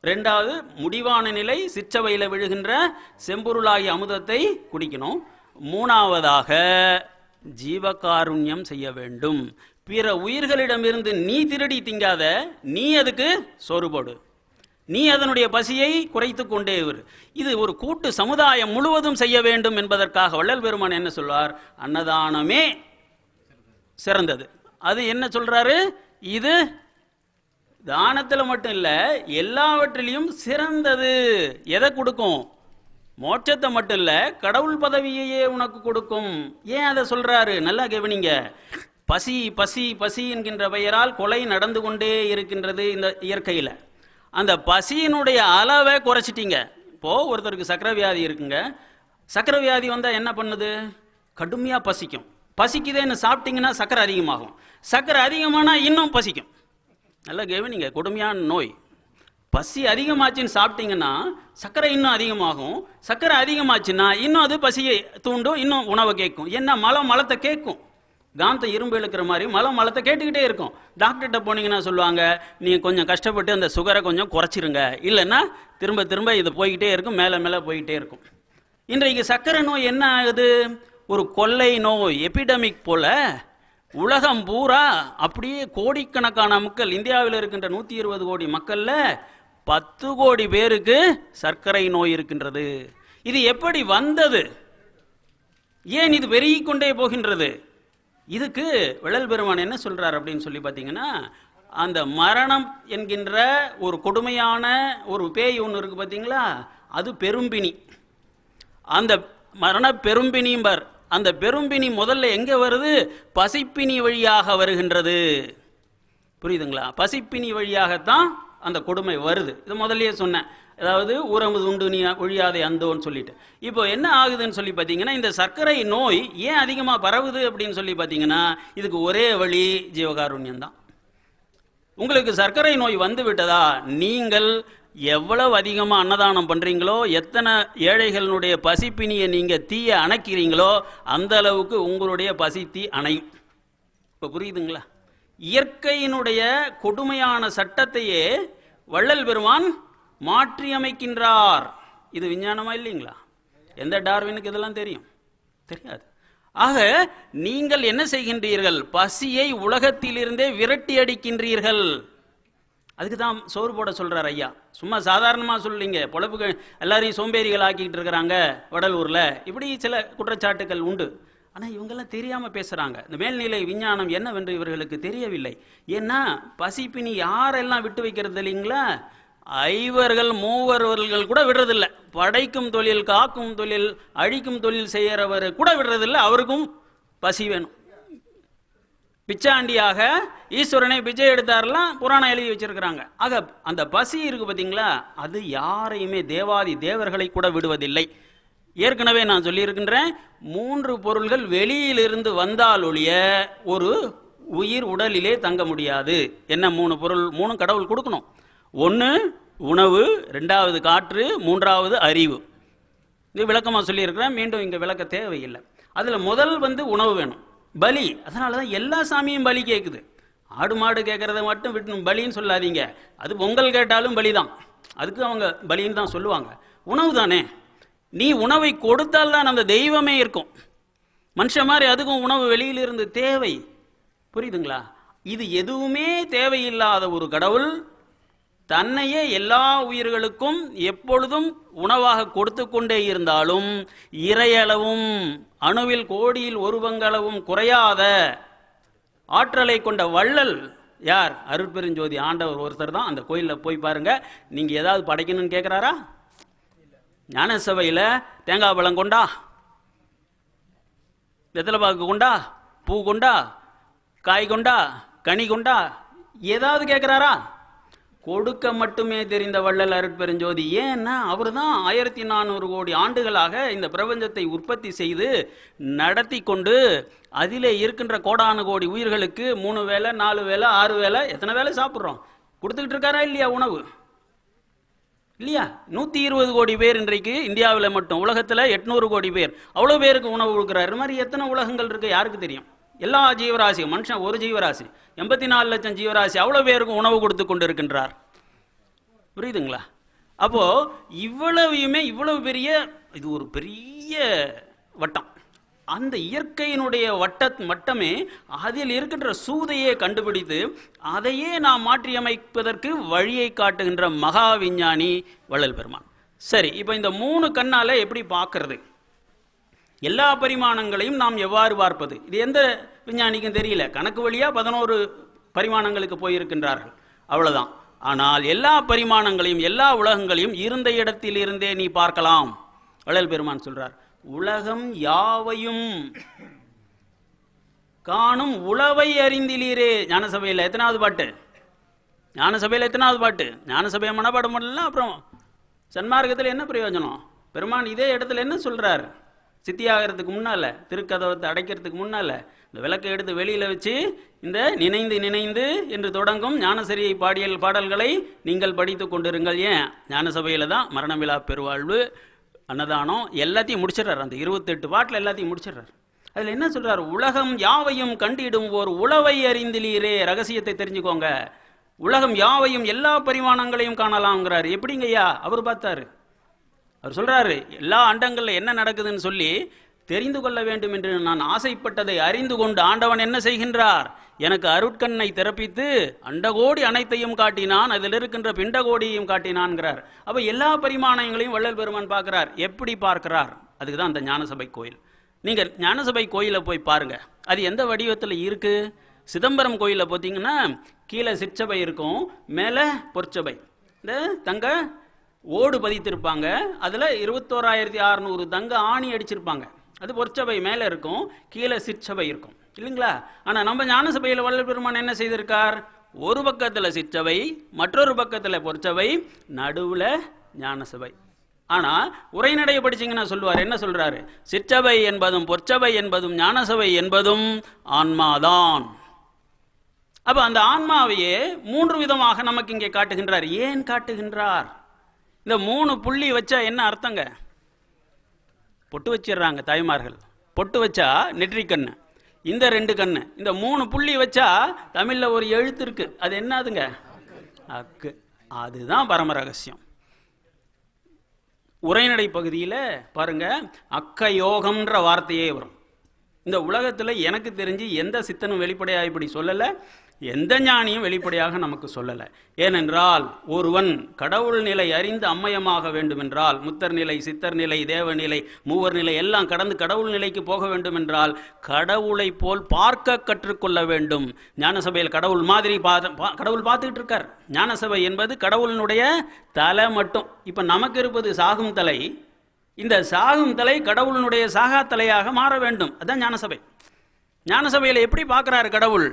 2வது, முடிவான நிலை சிற்றவையில் விழுகின்ற செம்பொருளாகிய அமுதத்தை குடிக்கணும். 3வதாக ஜீவகாருண்யம் செய்ய வேண்டும். பிற உயிர்களிடமிருந்து நீ திருடி திங்காத, நீ அதுக்கு சோறு போடு, நீ அதனுடைய பசியை குறைத்து கொண்டே இரு. இது ஒரு கூட்டு சமுதாயம் முழுவதும் செய்ய வேண்டும் என்பதற்காக வள்ளல் பெருமான் என்ன சொல்வார்? அன்னதானமே சிறந்தது. அது என்ன சொல்றாரு? இது தானத்தில் மட்டும் இல்லை, எல்லாவற்றிலையும் சிறந்தது. எதை கொடுக்கும்? மோட்சத்தை மட்டும் இல்லை, கடவுள் பதவியையே உனக்கு கொடுக்கும். ஏன் அதை சொல்றாரு? நல்லா கவனிங்க. பசி பசி பசி என்கின்ற பெயரால் கொலை நடந்து கொண்டே இருக்கின்றது இந்த இயற்கையில். அந்த பசியினுடைய அளவை குறைச்சிட்டீங்க. இப்போது ஒருத்தருக்கு சக்கரை வியாதி இருக்குங்க. சக்கரை வியாதி வந்தால் என்ன பண்ணுது? கடுமையாக பசிக்கும். பசிக்குதேன்னு சாப்பிட்டீங்கன்னா சக்கரை அதிகமாகும். சக்கரை அதிகமானால் இன்னும் பசிக்கும். நல்லா கவனிங்க, கொடுமையான நோய். பசி அதிகமாச்சுன்னு சாப்பிட்டீங்கன்னா சர்க்கரை இன்னும் அதிகமாகும். சர்க்கரை அதிகமாச்சுன்னா இன்னும் அது பசியை தூண்டும், இன்னும் உணவை கேட்கும். என்ன மலத்தை கேட்கும். காந்தம் இரும்பு இழுக்கிற மாதிரி மலத்தை கேட்டுக்கிட்டே இருக்கும். டாக்டர்கிட்ட போனீங்கன்னா சொல்லுவாங்க, நீங்கள் கொஞ்சம் கஷ்டப்பட்டு அந்த சுகரை கொஞ்சம் குறைச்சிருங்க, இல்லைன்னா திரும்ப திரும்ப இது போய்கிட்டே இருக்கும், மேலே மேலே போய்கிட்டே இருக்கும். இன்றைக்கு சர்க்கரை நோய் என்ன ஆகுது? ஒரு கொள்ளை நோய், எபிடமிக் போல உலகம் பூரா அப்படியே கோடிக்கணக்கான மக்கள், இந்தியாவில் இருக்கின்ற 120 கோடி மக்கள்ல 10 கோடி பேருக்கு சர்க்கரை நோய் இருக்கின்றது. இது எப்படி வந்தது? ஏன் இது பெருகிக் கொண்டே போகின்றது? இதுக்கு வள்ளல் பெருமான் என்ன சொல்றார் அப்படின்னு சொல்லி பார்த்தீங்கன்னா, அந்த மரணம் என்கின்ற ஒரு கொடுமையான ஒரு பேய் ஒன்று இருக்கு பார்த்தீங்களா, அது பெரும்பினி. அந்த மரண பெரும்பினிம்பர். அந்த பெரும்பினி முதல்ல எங்கே வருது? பசிப்பினி வழியாக வருகின்றது. புரியுதுங்களா? பசிப்பினி வழியாகத்தான் அந்த கொடுமை வருது. இது முதல்லயே சொன்னேன். அதாவது ஊரமுது உண்டு நீ ஒழியாதை அந்தோன்னு சொல்லிட்டு. இப்போ என்ன ஆகுதுன்னு சொல்லி பார்த்தீங்கன்னா, இந்த சர்க்கரை நோய் ஏன் அதிகமாக பரவுது அப்படின்னு சொல்லி பார்த்தீங்கன்னா, இதுக்கு ஒரே வழி ஜீவகாருண்யம் தான். உங்களுக்கு சர்க்கரை நோய் வந்து விட்டதா, நீங்கள் எவ்வளவு அதிகமாக அன்னதானம் பண்ணுறீங்களோ, எத்தனை ஏழைகளுடைய பசிப்பினியை நீங்கள் தீய அணைக்கிறீங்களோ, அந்த அளவுக்கு உங்களுடைய பசி தீ அணையும். இப்போ புரியுதுங்களா? இயற்கையினுடைய கொடுமையான சட்டத்தையே வள்ளல் பெருமான் மாற்றி அமைக்கின்றார். இது விஞ்ஞானமா இல்லைங்களா? எந்த டார்வினுக்கு இதெல்லாம் தெரியும்? தெரியாது. ஆக நீங்கள் என்ன செய்கின்றீர்கள்? பசியை உலகத்திலிருந்தே விரட்டி அடிக்கின்றீர்கள். அதுக்கு தான் சோறு போட சொல்றார் ஐயா. சும்மா சாதாரணமாக சொல்லீங்க. பொழப்புக்கு எல்லாரையும் சோம்பேறிகள் ஆக்கிக்கிட்டு இருக்கிறாங்க வடலூரில், இப்படி சில குற்றச்சாட்டுகள் உண்டு. ஆனால் இவங்கெல்லாம் தெரியாமல் பேசுகிறாங்க. இந்த மேல்நிலை விஞ்ஞானம் என்னவென்று இவர்களுக்கு தெரியவில்லை. ஏன்னா பசிப்பினி யாரெல்லாம் விட்டு வைக்கிறது இல்லைங்களா? ஐவர்கள் மூவர்கள் கூட விடுறதில்லை. படைக்கும் தொழில், காக்கும் தொழில், அழிக்கும் தொழில் செய்கிறவர் கூட விடுறதில்லை. அவருக்கும் பசி வேணும். பிச்சாண்டியாக ஈஸ்வரனை பிச்சை எடுத்தாரெல்லாம் புராணம் எழுதி வச்சிருக்கிறாங்க. ஆக அந்த பசி இருக்கு பார்த்தீங்களா, அது யாரையுமே தேவாதி தேவர்களை கூட விடுவதில்லை. ஏற்கனவே நான் சொல்லியிருக்கின்றேன், 3 பொருள்கள் வெளியிலிருந்து வந்தால் ஒழிய ஒரு உயிர் உடலிலே தங்க முடியாது. என்ன 3 பொருள்? 3 கடவுள் கொடுக்கணும். 1 உணவு, 2வது காற்று, 3வது அறிவு. இது விளக்கமாக சொல்லியிருக்கிறேன், மீண்டும் இங்கே விளக்க தேவையில்லை. அதில் முதல் உணவு வேணும். பலி. அதனால தான் எல்லா சாமியும் பலி கேட்குது. ஆடு மாடு கேட்குறத மட்டும் விட்டு பலின்னு சொல்லாதீங்க. அது பொங்கல் கேட்டாலும் பலி தான். அதுக்கு அவங்க பலின்னு தான் சொல்லுவாங்க. உணவு தானே. நீ உணவை கொடுத்தால் தான் அந்த தெய்வமே இருக்கும். மனுஷன் மாதிரி அதுக்கும் உணவு வெளியிலிருந்து தேவை. புரியுதுங்களா? இது எதுவுமே தேவையில்லாத ஒரு கடவுள் தன்னையே எல்லா உயிர்களுக்கும் எப்பொழுதும் உணவாக கொடுத்து கொண்டே இருந்தாலும் இறையளவும் அணுவில் கோடியில் ஒரு பங்களவும் குறையாத ஆற்றலை கொண்ட வள்ளல் யார்? அருட்பெருஞ்சோதி ஆண்டவர் ஒருத்தர் தான். அந்த கோயிலில் போய் பாருங்க. நீங்க ஏதாவது படைக்கணும்னு கேட்குறாரா? ஞான சபையில் தேங்காய் பழம் கொண்டா, வெத்தலை பாக்கு கொண்டா, பூ கொண்டா, காய் கொண்டா, கனி கொண்டா, ஏதாவது கேட்குறாரா? கொடுக்க மட்டுமே தெரிந்த வள்ளல் அருட்பெருஞ்சோதி. ஏன்னா அவர் தான் 1400 கோடி ஆண்டுகளாக இந்த பிரபஞ்சத்தை உற்பத்தி செய்து நடத்தி கொண்டு அதிலே இருக்கின்ற கோடானு கோடி உயிர்களுக்கு 3 வேளை 4 வேளை 6 வேளை எத்தனை வேளை சாப்பிட்றோம் கொடுத்துக்கிட்டு இருக்காரா இல்லையா? உணவு இல்லையா? 120 கோடி பேர் இன்றைக்கு இந்தியாவில் மட்டும், உலகத்தில் 800 கோடி பேர், அவ்வளோ பேருக்கு உணவு கொடுக்குறாரு. இது மாதிரி எத்தனை உலகங்கள் இருக்கு யாருக்கு தெரியும்? எல்லா ஜீவராசியும், மனுஷன் ஒரு ஜீவராசி, 84 லட்சம் ஜீவராசி, அவ்வளோ பேருக்கு உணவு கொடுத்து கொண்டு இருக்கின்றார். புரியுதுங்களா? அப்போ இவ்வளவையுமே இவ்வளவு பெரிய, இது ஒரு பெரிய வட்டம். அந்த இயற்கையினுடைய வட்டமே அதில் இருக்கின்ற சூதையை கண்டுபிடித்து அதையே நாம் மாற்றியமைப்பதற்கு வழியை காட்டுகின்ற மகா விஞ்ஞானி வள்ளல் பெருமான். சரி, இப்போ இந்த 3 கண்ணால எப்படி பார்க்கறது? எல்லா பரிமாணங்களையும் நாம் எவ்வாறு பார்ப்பது? இது எந்த விஞ்ஞானிக்கும் தெரியல. கணக்கு வழியா 11 பரிமாணங்களுக்கு போயிருக்கின்றார்கள், அவ்வளவுதான். ஆனால் எல்லா பரிமாணங்களையும் எல்லா உலகங்களையும் இருந்த இடத்தில் இருந்தே நீ பார்க்கலாம். வள்ளல் பெருமான் சொல்றார், உலகம் யாவையும் காணும் உளவை அறிந்திலீரே. ஞானசபையில் எத்தனாவது பாட்டு? ஞானசபையில் எத்தனாவது பாட்டு? ஞானசபையை மனப்பாடம் பண்ணலாம், அப்புறம் சன்மார்க்கத்தில் என்ன பிரயோஜனம்? பெருமான் இதே இடத்துல என்ன சொல்றார்? சித்தியாகிறதுக்கு முன்னால, திருக்கதவத்தை அடைக்கிறதுக்கு முன்னால இந்த விளக்கை எடுத்து வெளியில வச்சு இந்த நினைந்து நினைந்து என்று தொடங்கும் ஞானசரியை பாடல்களை நீங்கள் படித்து கொண்டிருங்கள். ஏன்? ஞானசபையில தான் மரண விழா, பெருவாழ்வு, அன்னதானம் எல்லாத்தையும் முடிச்சிடறார். அந்த 28 பாட்டில் எல்லாத்தையும் முடிச்சிடறார். அதில் என்ன சொல்றார்? உலகம் யாவையும் கண்டிடும் ஓர் உளவை அறிந்திலீரே. ரகசியத்தை தெரிஞ்சுக்கோங்க. உலகம் யாவையும் எல்லா பரிமாணங்களையும் காணலாம்ங்கிறார். எப்படிங்கய்யா? அவர் பார்த்தாரு. அவர் சொல்றாரு, எல்லா அண்டங்கள்ல என்ன நடக்குதுன்னு சொல்லி தெரிந்து கொள்ள வேண்டும் என்று நான் ஆசைப்பட்டதை அறிந்து கொண்டு ஆண்டவன் என்ன செய்கின்றார்? எனக்கு அருட்கண்ணை திறப்பித்து அண்டகோடி அனைத்தையும் காட்டினான், அதில் இருக்கின்ற பிண்டகோடியையும் காட்டினான்கிறார். அப்ப எல்லா பரிமாணங்களையும் வள்ளல் பெருமான் பார்க்கிறார். எப்படி பார்க்கிறார்? அதுக்கு தான் அந்த ஞானசபை கோயில். நீங்க ஞானசபை கோயிலை போய் பாருங்க, அது எந்த வடிவத்தில் இருக்கு. சிதம்பரம் கோயிலை பார்த்தீங்கன்னா கீழே சிற்சபை இருக்கும், மேலே பொற்சபை, இந்த தங்க ஓடு பதித்திருப்பாங்க. அதில் 21,600 தங்க ஆணி அடிச்சிருப்பாங்க. அது பொற்சபை மேலே இருக்கும், கீழே சிற்சபை இருக்கும், இல்லைங்களா? ஆனால் நம்ம ஞானசபையில் வள்ளல் பெருமான் என்ன செய்திருக்கார்? ஒரு பக்கத்தில் சிற்சபை, மற்றொரு பக்கத்தில் பொற்சபை, நடுவில் ஞானசபை. ஆனால் உரைநடையை படிச்சிங்கன்னா சொல்லுவார், என்ன சொல்றாரு? சிற்சபை என்பதும் பொற்சபை என்பதும் ஞானசபை என்பதும் ஆன்மாதான். அப்போ அந்த ஆன்மாவையே 3 விதமாக நமக்கு இங்கே காட்டுகின்றார். ஏன் காட்டுகின்றார்? இந்த 3 புள்ளி வச்சா என்ன அர்த்தங்க? பொட்டு வச்சிடுறாங்க தாய்மார்கள். பொட்டு வச்சா நெற்றிக்கண்ணு, இந்த 2 கண்ணு, இந்த 3 புள்ளி வச்சா தமிழ்ல ஒரு எழுத்து இருக்கு, அது என்னதுங்க? அக்கு. அதுதான் பரம ரகசியம். உரைநடை பகுதியில் பாருங்க, அக்க யோகம்ன்ற வார்த்தையே வரும். இந்த உலகத்தில் எனக்கு தெரிஞ்சு எந்த சித்தனும் வெளிப்படையாக இப்படி சொல்லலை, எந்த ஞானியும் வெளிப்படையாக நமக்கு சொல்லலை. ஏனென்றால் ஒருவன் கடவுள் நிலை அறிந்து அம்மயமாக வேண்டுமென்றால், முத்தர் நிலை, சித்தர் நிலை, தேவநிலை, மூவர் நிலை எல்லாம் கடந்து கடவுள் நிலைக்கு போக வேண்டும் என்றால் கடவுளை போல் பார்க்க கற்றுக்கொள்ள வேண்டும். ஞானசபையில் கடவுள் மாதிரி கடவுள் பார்த்துக்கிட்டு இருக்கார். ஞானசபை என்பது கடவுளினுடைய தலை மட்டும். இப்போ நமக்கு இருப்பது சாகும் தலை. இந்த சாகும் தலை கடவுளினுடைய சாகா தலையாக மாற வேண்டும். அதுதான் ஞானசபை. ஞானசபையில் எப்படி பார்க்கிறார் கடவுள்?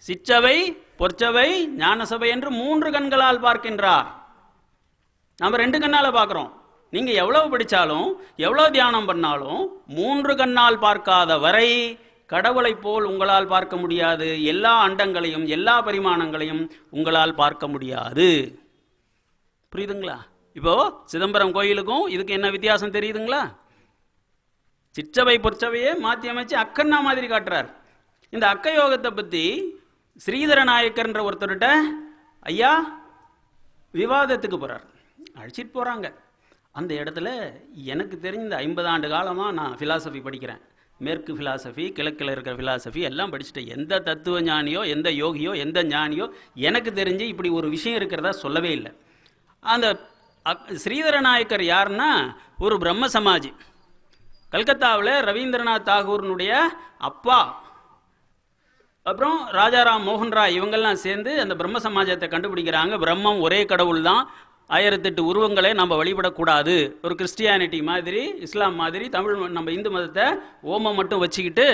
சிற்றவை, பொற்சபை, ஞானசபை என்று 3 கண்களால் பார்க்கின்றார். நம்ம 2 கண்ணால பார்க்கிறோம். நீங்க எவ்வளவு படிச்சாலும் எவ்வளவு தியானம் பண்ணாலும் 3 கண்ணால் பார்க்காத வரை கடவுளை போல் உங்களால் பார்க்க முடியாது. எல்லா அண்டங்களையும் எல்லா பரிமாணங்களையும் உங்களால் பார்க்க முடியாது. புரியுதுங்களா? இப்போ சிதம்பரம் கோயிலுக்கும் இதுக்கு என்ன வித்தியாசம் தெரியுதுங்களா? சிற்றவை பொற்சபையே மாற்றி அமைச்சு அக்கண்ணா மாதிரி காட்டுறார். இந்த அக்க யோகத்தை பற்றி ஸ்ரீதர நாயக்கர்ன்ற ஒருத்தர்கிட்ட ஐயா விவாதத்துக்கு போகிறார், அழைச்சிட்டு போகிறாங்க. அந்த இடத்துல எனக்கு தெரிஞ்ச 50 ஆண்டு காலமாக நான் ஃபிலாசபி படிக்கிறேன். மேற்கு ஃபிலாசபி, கிழக்கில் இருக்கிற ஃபிலாசபி எல்லாம் படிச்சுட்டேன். எந்த தத்துவ ஞானியோ எந்த யோகியோ எந்த ஞானியோ எனக்கு தெரிஞ்சு இப்படி ஒரு விஷயம் இருக்கிறதா சொல்லவே இல்லை. அந்த ஸ்ரீதர நாயக்கர் யாருன்னா ஒரு பிரம்ம சமாஜி. கல்கத்தாவில் ரவீந்திரநாத் தாகூர்னுடைய அப்பா, அப்புறம் ராஜாராம் மோகன் ராய் இவங்கெல்லாம் சேர்ந்து அந்த பிரம்ம சமாஜத்தை கண்டுபிடிக்கிறாங்க. பிரம்மம் ஒரே கடவுள் தான், 1008 உருவங்களை நம்ம வழிபடக்கூடாது. ஒரு கிறிஸ்டியானிட்டி மாதிரி, இஸ்லாம் மாதிரி தமிழ் நம்ம இந்து மதத்தை ஓமம் மட்டும் வச்சுக்கிட்டு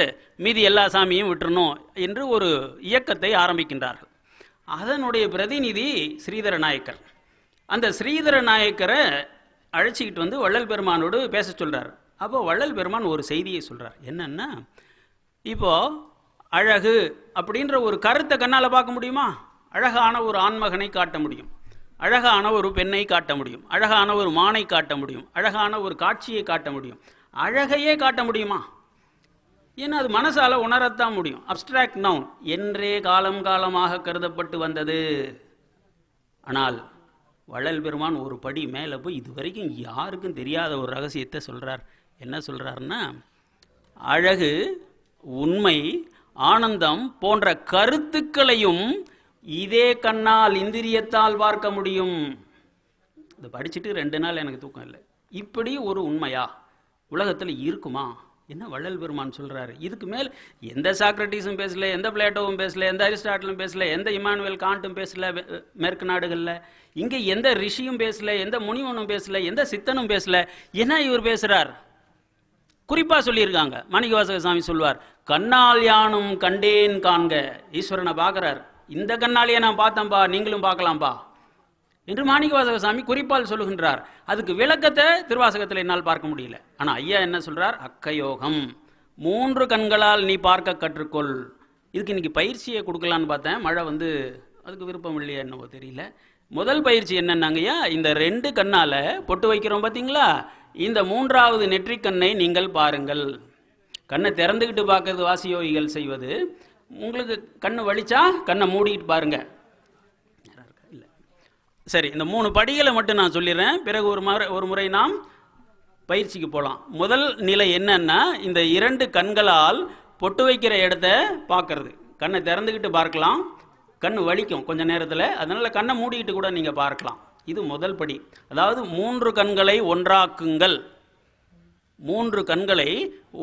மீதி எல்லா சாமியும் விட்டுறணும் என்று ஒரு இயக்கத்தை ஆரம்பிக்கின்றார்கள். அதனுடைய பிரதிநிதி ஸ்ரீதர நாயக்கர். அந்த ஸ்ரீதர நாயக்கரை அழைச்சிக்கிட்டு வந்து வள்ளல் பெருமானோடு பேச சொல்கிறார். அப்போ வள்ளல் பெருமான் ஒரு செய்தியை சொல்கிறார். என்னன்னா, இப்போ அழகு அப்படின்ற ஒரு கருத்தை கண்ணால் பார்க்க முடியுமா? அழகான ஒரு ஆண்மகனை காட்ட முடியும், அழகான ஒரு பெண்ணை காட்ட முடியும், அழகான ஒரு மானை காட்ட முடியும், அழகான ஒரு காட்சியை காட்ட முடியும். அழகையே காட்ட முடியுமா? ஏன்னா அது மனசால உணரத்தான் முடியும். அப்ஸ்ட்ராக்ட் நவுன் என்றே காலம் காலமாக கருதப்பட்டு வந்தது. ஆனால் வள்ளல் பெருமான் ஒரு படி மேலே போய் இதுவரைக்கும் யாருக்கும் தெரியாத ஒரு ரகசியத்தை சொல்கிறார். என்ன சொல்கிறாருன்னா, அழகு, உண்மை, ஆனந்தம் போன்ற கருத்துக்களையும் இதே கண்ணால் இந்திரியத்தால் பார்க்க முடியும். இதை படிச்சுட்டு 2 நாள் எனக்கு தூக்கம் இல்லை. இப்படி ஒரு உண்மையா உலகத்தில் இருக்குமா? என்ன வள்ளல் பெருமான் சொல்றாரு. இதுக்கு மேல் எந்த சாக்ரட்டிஸும் பேசல, எந்த பிளேட்டோவும் பேசல, எந்த அரிஸ்டாட்டிலும் பேசல, எந்த இமானுவேல் காண்ட்டும் பேசல மேற்கு நாடுகளில். இங்கே எந்த ரிஷியும் பேசல, எந்த முனிவனும் பேசல, எந்த சித்தனும் பேசல. என்ன இவர் பேசுறார்? குறிப்பா சொல்லியிருக்காங்க. மாணிக்கவாசக சாமி சொல்வார், கண்ணால் யானும் கண்டேன் காண்க. ஈஸ்வரனை பார்க்கிறார். இந்த கண்ணாலேயே நான் பார்த்தேன்பா, நீங்களும் பார்க்கலாம்பா என்று மாணிக்கவாசக சாமி குறிப்பால் சொல்லுகின்றார். அதுக்கு விளக்கத்தை திருவாசகத்தில் என்னால் பார்க்க முடியல. ஆனால் ஐயா என்ன சொல்றார்? அக்கயோகம், 3 கண்களால் நீ பார்க்க கற்றுக்கொள். இதுக்கு இன்னைக்கு பயிற்சியை கொடுக்கலான்னு பார்த்தேன். மழை வந்து அதுக்கு விருப்பம் இல்லையா என்னவோ தெரியல. முதல் பயிற்சி என்னன்னாங்கய்யா, இந்த 2 கண்ணால பொட்டு வைக்கிறோம் பார்த்தீங்களா, இந்த 3வது நெற்றிக்கண்ணை நீங்கள் பாருங்கள். கண்ணை திறந்துக்கிட்டு பார்க்கறது வாசியோகிகள் செய்வது. உங்களுக்கு கண்ணு வலிச்சா கண்ணை மூடிக்கிட்டு பாருங்க. இல்லை சரி, இந்த 3 படிகளை மட்டும் நான் சொல்லிடுறேன். பிறகு ஒரு முறை நாம் பயிற்சிக்கு போகலாம். முதல் நிலை என்னன்னா, இந்த 2 கண்களால் பொட்டு வைக்கிற இடத்த பார்க்கறது. கண்ணை திறந்துக்கிட்டு பார்க்கலாம். கண்ணு வலிக்கும் கொஞ்ச நேரத்தில், அதனால கண்ணை மூடிக்கிட்டு கூட நீங்கள் பார்க்கலாம். இது முதல் படி. அதாவது 3 கண்களை ஒன்றாக்குங்கள். 3 கண்களை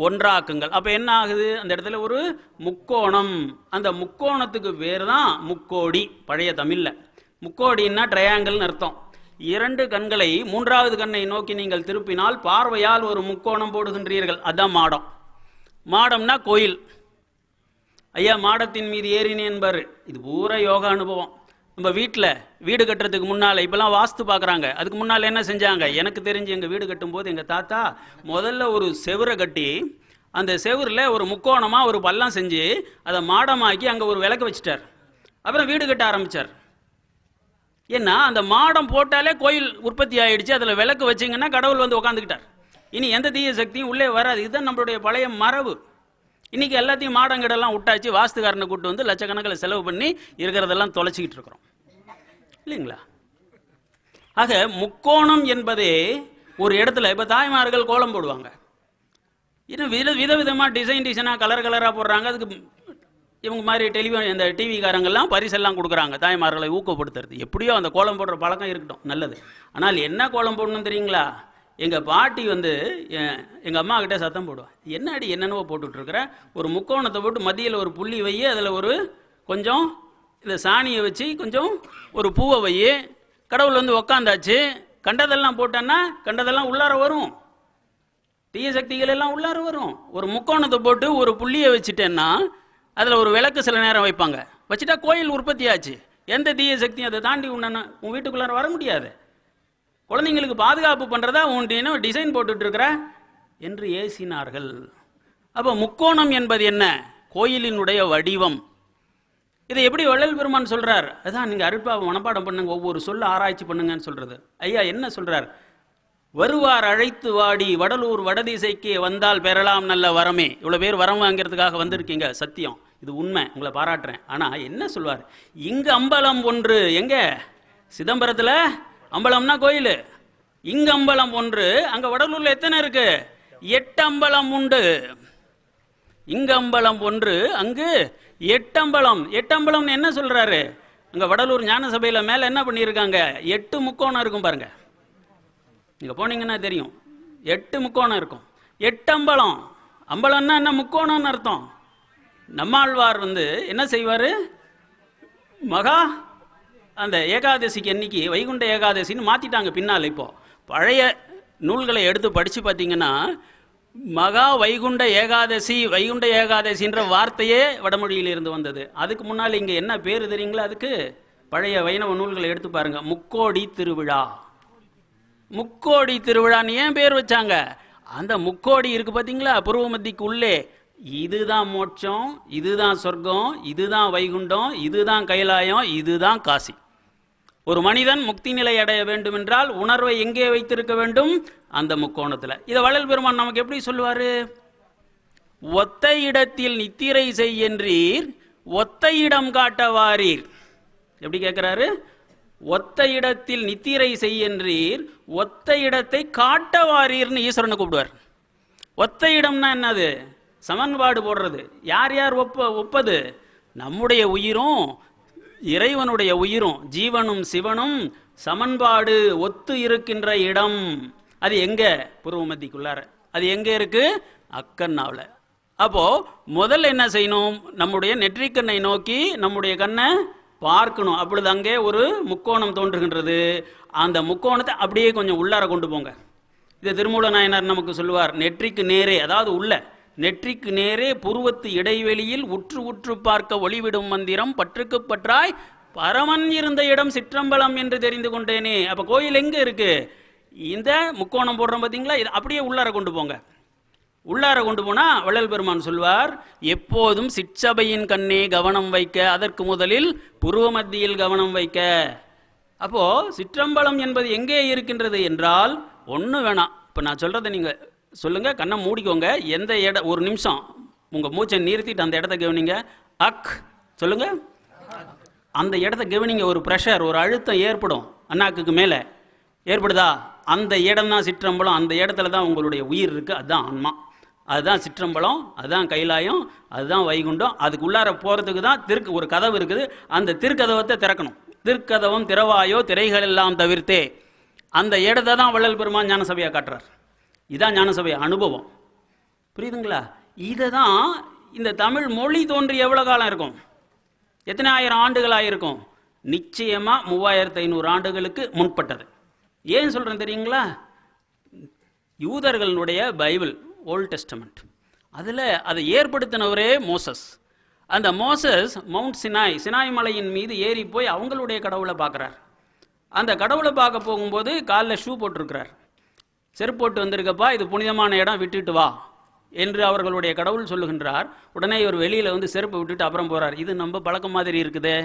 ஒன்றாக்குங்கள். அப்போ என்ன ஆகுது? அந்த இடத்துல ஒரு முக்கோணம். அந்த முக்கோணத்துக்கு பேர் தான் முக்கோடி. பழைய தமிழில் முக்கோடின்னா ட்ரையாங்கிள்னு அர்த்தம். 2 கண்களை 3வது கண்ணை நோக்கி நீங்கள் திருப்பினால் பார்வையால் ஒரு முக்கோணம் போடுகின்றீர்கள். அதான் மாடம். மாடம்னா கோயில். ஐயா மாடத்தின் மீது ஏறினேன் என்பார். இது பூரா யோகா அனுபவம். நம்ம வீட்டில் வீடு கட்டுறதுக்கு முன்னால் இப்போலாம் வாஸ்து பார்க்குறாங்க. அதுக்கு முன்னால் என்ன செஞ்சாங்க? எனக்கு தெரிஞ்சு எங்கள் வீடு கட்டும்போது எங்கள் தாத்தா முதல்ல ஒரு செவுரை கட்டி, அந்த செவுரில் ஒரு முக்கோணமாக ஒரு பள்ளம் செஞ்சு அதை மாடமாக்கி அங்கே ஒரு விளக்கு வச்சுட்டார். அப்புறம் வீடு கட்ட ஆரம்பித்தார். ஏன்னா அந்த மாடம் போட்டாலே கோயில் உற்பத்தி ஆகிடுச்சு. அதில் விளக்கு வச்சிங்கன்னா கடவுள் வந்து உட்காந்துக்கிட்டார். இனி எந்த தீய சக்தியும் உள்ளே வராது. இதுதான் நம்மளுடைய பழைய மரபு. இன்றைக்கி எல்லாத்தையும் மாடங்கிடலாம் விட்டாச்சு. வாஸ்துக்காரனை கூட்டு வந்து லட்சக்கணக்கில் செலவு பண்ணி இருக்கிறதெல்லாம் தொலைச்சிக்கிட்டு இருக்கிறோம் இல்லைங்களா? ஆக முக்கோணம் என்பதே ஒரு இடத்துல, இப்போ தாய்மார்கள் கோலம் போடுவாங்க. இன்னும் விதவிதமாக டிசைனாக கலராக போடுறாங்க. அதுக்கு இவங்க மாதிரி இந்த டிவிக்காரங்கெல்லாம் பரிசெல்லாம் கொடுக்குறாங்க தாய்மார்களை ஊக்கப்படுத்துறது. எப்படியோ அந்த கோலம் போடுற பழக்கம் இருக்கட்டும், நல்லது. ஆனால் என்ன கோலம் போடணும் தெரியுங்களா? எங்கள் பாட்டி வந்து எங்கள் அம்மா கிட்டே சத்தம் போடுவாள், என்னடி என்னென்னவோ போட்டுட்ருக்குற, ஒரு முக்கோணத்தை போட்டு மத்தியில் ஒரு புள்ளி வை, அதில் ஒரு கொஞ்சம் இந்த சாணியை வச்சு கொஞ்சம் ஒரு பூவை வை, கடவுள் வந்து உக்காந்தாச்சு, கண்டதெல்லாம் போட்டான்னா கண்டதெல்லாம் உள்ளார வரும், தீய சக்திகள் எல்லாம் உள்ளார வரும். ஒரு முக்கோணத்தை போட்டு ஒரு புள்ளியை வச்சுட்டேன்னா அதில் ஒரு விளக்கு சில நேரம் வைப்பாங்க. வச்சுட்டா கோயில் உற்பத்தி ஆச்சு. எந்த தீய சக்தியும் அதை தாண்டி உன் வீட்டுக்குள்ளார வர முடியாது. குழந்தைங்களுக்கு பாதுகாப்பு பண்ணுறதா உன்ன டிசைன் போட்டுட்ருக்கிற என்று ஏசினார்கள். அப்போ முக்கோணம் என்பது என்ன? கோயிலினுடைய வடிவம். இதை எப்படி வள்ளல் பெருமான் சொல்கிறார்? அதான் நீங்கள் அருட்பாவை மனப்பாடம் பண்ணுங்க, ஒவ்வொரு சொல்ல ஆராய்ச்சி பண்ணுங்கன்னு சொல்கிறது. ஐயா என்ன சொல்கிறார்? வருவார் அழைத்து வாடி வடலூர் வடதிசைக்கு வந்தால் பெறலாம் நல்ல வரமே. இவ்வளோ பேர் வரம் வாங்கிறதுக்காக வந்திருக்கீங்க, சத்தியம், இது உண்மை, உங்களை பாராட்டுறேன். ஆனால் என்ன சொல்வார்? இங்கு அம்பலம் ஒன்று. எங்கே? சிதம்பரத்தில் அம்பலம்னா கோயில். இங்கு அம்பலம் ஒன்று. அங்கே வடலூரில் எத்தனை இருக்கு? 8 அம்பலம் உண்டு. இங்கு அம்பலம் ஒன்று, அங்கு 8 அம்பலம். 8 அம்பலம்னு என்ன சொல்கிறாரு? அங்கே வடலூர் ஞான சபையில் மேலே என்ன பண்ணியிருக்காங்க? 8 முக்கோணம் இருக்கும் பாருங்க. இங்கே போனீங்கன்னா தெரியும், 8 முக்கோணம் இருக்கும். 8 அம்பலம். அம்பலம்னா என்ன? முக்கோணம்னு அர்த்தம். நம்மாழ்வார் வந்து என்ன செய்வார்? மகா அந்த ஏகாதசிக்கு அன்னைக்கு வைகுண்ட ஏகாதசின்னு மாற்றிட்டாங்க பின்னால். இப்போது பழைய நூல்களை எடுத்து படித்து பார்த்தீங்கன்னா மகா வைகுண்ட ஏகாதசி, வைகுண்ட ஏகாதசின்ற வார்த்தையே வடமொழியில் இருந்து வந்தது. அதுக்கு முன்னால் இங்கே என்ன பேர் தெரியுங்களா? அதுக்கு பழைய வைணவ நூல்களை எடுத்து பாருங்க. முக்கோடி திருவிழா. முக்கோடி திருவிழான்னு ஏன் பேர் வச்சாங்க? அந்த முக்கோடி இருக்கு பார்த்தீங்களா, புருவ மத்திக்கு உள்ளே. இதுதான் மோட்சம், இதுதான் சொர்க்கம், இதுதான் வைகுண்டம், இதுதான் கைலாயம், இதுதான் காசி. ஒரு மனிதன் முக்தி நிலை அடைய வேண்டும் என்றால் உணர்வை எங்கே வைத்திருக்க வேண்டும்? அந்த முக்கோணத்தில். இதை வள்ளல் பெருமான் நமக்கு எப்படி சொல்லுவார்? ஒத்த இடத்தில் நித்திரை செய்யன்றீர், ஒத்த இடம் காட்டவாரீர். எப்படி கேட்குறாரு? ஒத்த இடத்தில் நித்திரை செய்யன்றீர், ஒத்த இடத்தை காட்டவாரீர்னு ஈஸ்வரனை கூப்பிடுவார். ஒத்த இடம்னா என்னது? சமன்பாடு போடுறது. யார் யார் ஒப்பது? நம்முடைய உயிரும் இறைவனுடைய உயிரும், ஜீவனும் சிவனும் சமன்பாடு ஒத்து இருக்கின்ற இடம். அது எங்க? புருவ மத்திக்குள்ளார. அது எங்க இருக்கு? அக்கண்ணாவில். அப்போ முதல்ல என்ன செய்யணும்? நம்முடைய நெற்றிக்கண்ணை நோக்கி நம்முடைய கண்ணை பார்க்கணும். அப்பொழுது அங்கே ஒரு முக்கோணம் தோன்றுகின்றது. அந்த முக்கோணத்தை அப்படியே கொஞ்சம் உள்ளார கொண்டு போங்க. இதை திருமூல நாயனார் நமக்கு சொல்லுவார். நெற்றிக்கு நேரே, அதாவது உள்ள நெற்றிக்கு நேரே புருவத்து இடைவெளியில் உற்று உற்று பார்க்க ஒளிவிடும் மந்திரம் பற்றுக்கு பற்றாய் பரமன் இருந்த இடம் சிற்றம்பலம் என்று தெரிந்து கொண்டேனே. அப்ப கோயில் எங்க இருக்கு? இந்த முக்கோணம் போடுறோம் பார்த்தீங்களா, இது அப்படியே உள்ளார கொண்டு போங்க. உள்ளார கொண்டு போனா வள்ளல் பெருமான் சொல்வார், எப்போதும் சிற்சபையின் கண்ணே கவனம் வைக்க, அதற்கு முதலில் புருவ மத்தியில் கவனம் வைக்க. அப்போ சிற்றம்பலம் என்பது எங்கே இருக்கின்றது என்றால் ஒண்ணு வேணாம். இப்ப நான் சொல்றதை நீங்க சொல்லுங்க, கண்ணை மூடிக்கோங்க. எந்த இடம், ஒரு நிமிஷம் உங்க மூச்சை நிறுத்திட்டு அந்த இடத்த கவனிங்க. அக் சொல்லுங்க. அந்த இடத்த கவனிங்க. ஒரு ப்ரெஷர், ஒரு அழுத்தம் ஏற்படும் அண்ணாக்குக்கு மேலே. ஏற்படுதா? அந்த இடம் தான் சிற்றம்பலம். அந்த இடத்துல தான் உங்களுடைய உயிர் இருக்கு. அதுதான் ஆன்மா, அதுதான் சிற்றம்பலம், அதுதான் கைலாயம், அதுதான் வைகுண்டம். அதுக்குள்ளார போகிறதுக்கு தான் ஒரு கதவு இருக்குது. அந்த திருக்கதவத்தை திறக்கணும். திருக்கதவம் திறவாயோ திரைகள் எல்லாம் தவிர்த்தே. அந்த இடத்தை தான் வள்ளல் பெருமான் ஞானசபையாக காட்டுறார். இதான் ஞானசபை அனுபவம். புரியுதுங்களா? இதை தான் இந்த தமிழ் மொழி தோன்றி எவ்வளோ காலம் இருக்கும்? எத்தனை ஆயிரம் ஆண்டுகளாக இருக்கும்? நிச்சயமா 3500 ஆண்டுகளுக்கு முன்பட்டது. ஏன் சொல்றேன் தெரியுங்களா? யூதர்களுடைய பைபிள், ஓல்ட் டெஸ்டமெண்ட், அதில் அதை ஏற்படுத்தினவரே மோசஸ். அந்த மோசஸ் மவுண்ட் சினாய் மலையின் மீது ஏறி போய் அவங்களுடைய கடவுளை பார்க்குறார். அந்த கடவுளை பார்க்க போகும்போது காலில் ஷூ போட்டிருக்கிறார். செருப்பு போட்டு வந்திருக்கப்பா, இது புனிதமான இடம், விட்டுட்டு வா என்று அவர்களுடைய கடவுள் சொல்லுகின்றார். உடனே இவர் வெளியில் வந்து செருப்பை விட்டுட்டு அப்புறம் போகிறார். இது நம்ம பழக்கம் மாதிரி இருக்குதே.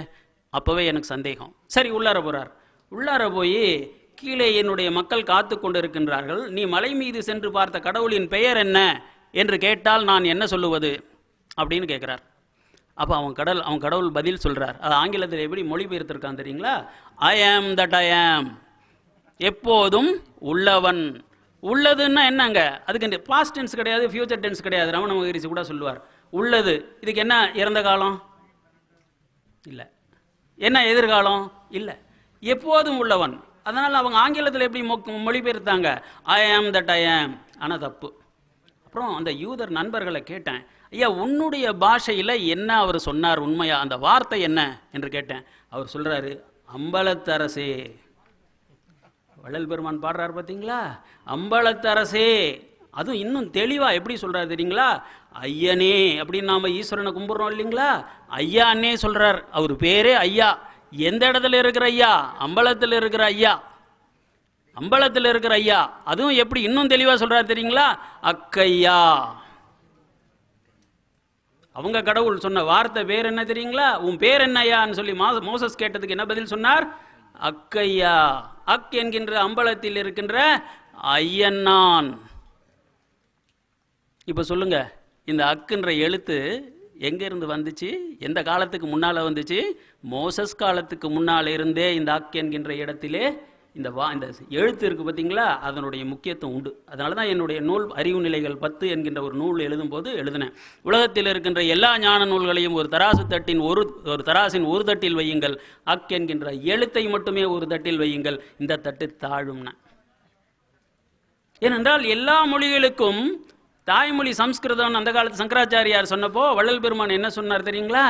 அப்போவே எனக்கு சந்தேகம். சரி, உள்ளார போகிறார். உள்ளார போய் கீழே என்னுடைய மக்கள் காத்து கொண்டு இருக்கின்றார்கள், நீ மலை மீது சென்று பார்த்த கடவுளின் பெயர் என்ன என்று கேட்டால் நான் என்ன சொல்லுவது அப்படின்னு கேட்குறார். அப்போ அவன் கடவுள் பதில் சொல்கிறார். அது ஆங்கிலத்தில் எப்படி மொழிபெயர்த்திருக்கான் தெரியுங்களா? ஐ ஆம் தட் ஐ ஆம். எப்போதும் உள்ளவன். உள்ளதுன்னா என்னங்க? அதுக்கு பாஸ்ட் டென்ஸ் கிடையாது, ஃபியூச்சர் டென்ஸ் கிடையாது. ரமண மகரிஷி கூட சொல்லுவார் உள்ளது. இதுக்கு என்ன இறந்த காலம் இல்லை, என்ன எதிர்காலம் இல்லை, எப்போதும் உள்ளவன். அதனால் அவங்க ஆங்கிலத்தில் எப்படி மொழிபெயர்த்தாங்க? ஐ ஆம் தட் ஐ ஆம். ஆனால் தப்பு. அப்புறம் அந்த யூதர் நண்பர்களை கேட்டேன், ஐயா உன்னுடைய பாஷையில் என்ன அவர் சொன்னார் உண்மையா, அந்த வார்த்தை என்ன என்று கேட்டேன். அவர் சொல்கிறாரு, அம்பலத்தரசே. வள்ளல் பெருமான் பாடுறார் பார்த்தீங்களா? அம்பலத்தரசே. அதுவும் இன்னும் தெளிவாக எப்படி சொல்கிறார் தெரியுங்களா? ஐயனே அப்படின்னு நாம் ஈஸ்வரனை கும்பிட்றோம் இல்லைங்களா? ஐயா அண்ணே சொல்கிறார். அவர் பேரே ஐயா. எந்த இடத்துல இருக்கிற ஐயா? அம்பலத்தில் இருக்கிற ஐயா. அம்பலத்தில் இருக்கிற ஐயா. அதுவும் எப்படி இன்னும் தெளிவாக சொல்கிறார் தெரியுங்களா? அக்கையா. அவங்க கடவுள் சொன்ன வார்த்தை பேர் என்ன தெரியுங்களா? உன் பேர் என்ன ஐயான்னு சொல்லி மோசஸ் கேட்டதுக்கு என்ன பதில் சொன்னார்? அக்கையா. அக் என்கின்ற அம்பலத்தில் இருக்கின்ற ஐயன் நான். இப்ப சொல்லுங்க, இந்த அக்குன்ற எழுத்து எங்க இருந்து வந்துச்சு? எந்த காலத்துக்கு முன்னால வந்துச்சு? மோசஸ் காலத்துக்கு முன்னால இருந்தே இந்த அக் என்கின்ற இடத்திலே இந்த எழுத்து இருக்கு பார்த்தீங்களா? அதனுடைய முக்கியத்துவம் உண்டு. அதனால தான் என்னுடைய நூல் அறிவு நிலைகள் 10 என்கின்ற ஒரு நூல் எழுதும்போது எழுதினேன். உலகத்தில் இருக்கின்ற எல்லா ஞான நூல்களையும் ஒரு தராசு தட்டின் ஒரு தராசின் ஒரு தட்டில் வையுங்கள், அக் என்கின்ற எழுத்தை மட்டுமே ஒரு தட்டில் வையுங்கள், இந்த தட்டு தாழும்னா. ஏனென்றால் எல்லா மொழிகளுக்கும் தாய்மொழி சம்ஸ்கிருதம். அந்த காலத்து சங்கராச்சாரியார் சொன்னப்போ வள்ளல் பெருமான் என்ன சொன்னார் தெரியுங்களா?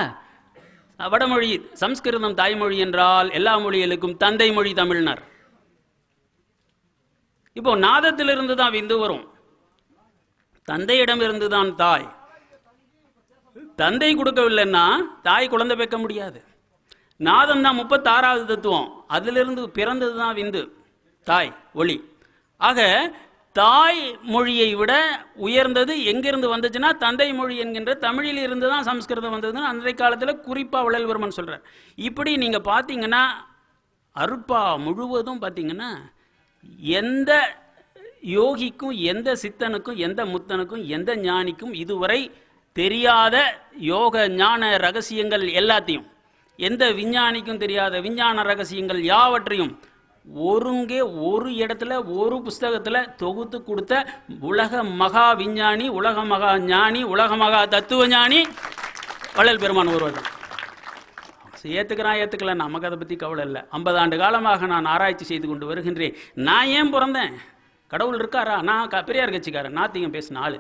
வடமொழி சம்ஸ்கிருதம் தாய்மொழி என்றால் எல்லா மொழிகளுக்கும் தந்தை மொழி தமிழ்னார். இப்போ நாதத்திலிருந்து தான் விந்து வரும், தந்தையிடம் இருந்து தான் தாய். தந்தை கொடுக்கவில்லைன்னா தாய் குழந்தை பெக்க முடியாது. நாதம் தான் 36வது தத்துவம். அதிலிருந்து பிறந்தது தான் விந்து, தாய் ஒளி. ஆக தாய் மொழியை விட உயர்ந்தது எங்கிருந்து வந்துச்சுன்னா தந்தை மொழி என்கின்ற தமிழில் இருந்து தான் சம்ஸ்கிருதம் வந்ததுன்னு அன்றைய காலத்தில் குறிப்பாக வள்ளல் பெருமான் சொல்கிறார். இப்படி நீங்கள் பார்த்தீங்கன்னா அருட்பா முழுவதும் பார்த்தீங்கன்னா எந்த யோகிக்கும் எந்த சித்தனுக்கும் எந்த முத்தனுக்கும் எந்த ஞானிக்கும் இதுவரை தெரியாத யோக ஞான ரகசியங்கள் எல்லாத்தையும், எந்த விஞ்ஞானிக்கும் தெரியாத விஞ்ஞான ரகசியங்கள் யாவற்றையும் ஒருங்கே ஒரு இடத்துல ஒரு புஸ்தகத்தில் தொகுத்து கொடுத்த உலக மகா விஞ்ஞானி, உலக மகா ஞானி, உலக மகா தத்துவ ஞானி வள்ளல் பெருமான் ஒருவர் தான். ஏற்றுக்கல, நமக்கு அதை பற்றி கவலை இல்லை. 50 ஆண்டு காலமாக நான் ஆராய்ச்சி செய்து கொண்டு வருகின்றேன். நான் ஏன் பிறந்தேன்? கடவுள் இருக்காரா? நான் பெரியார் கட்சிக்காரன், நாத்திகம் பேசின ஆள்.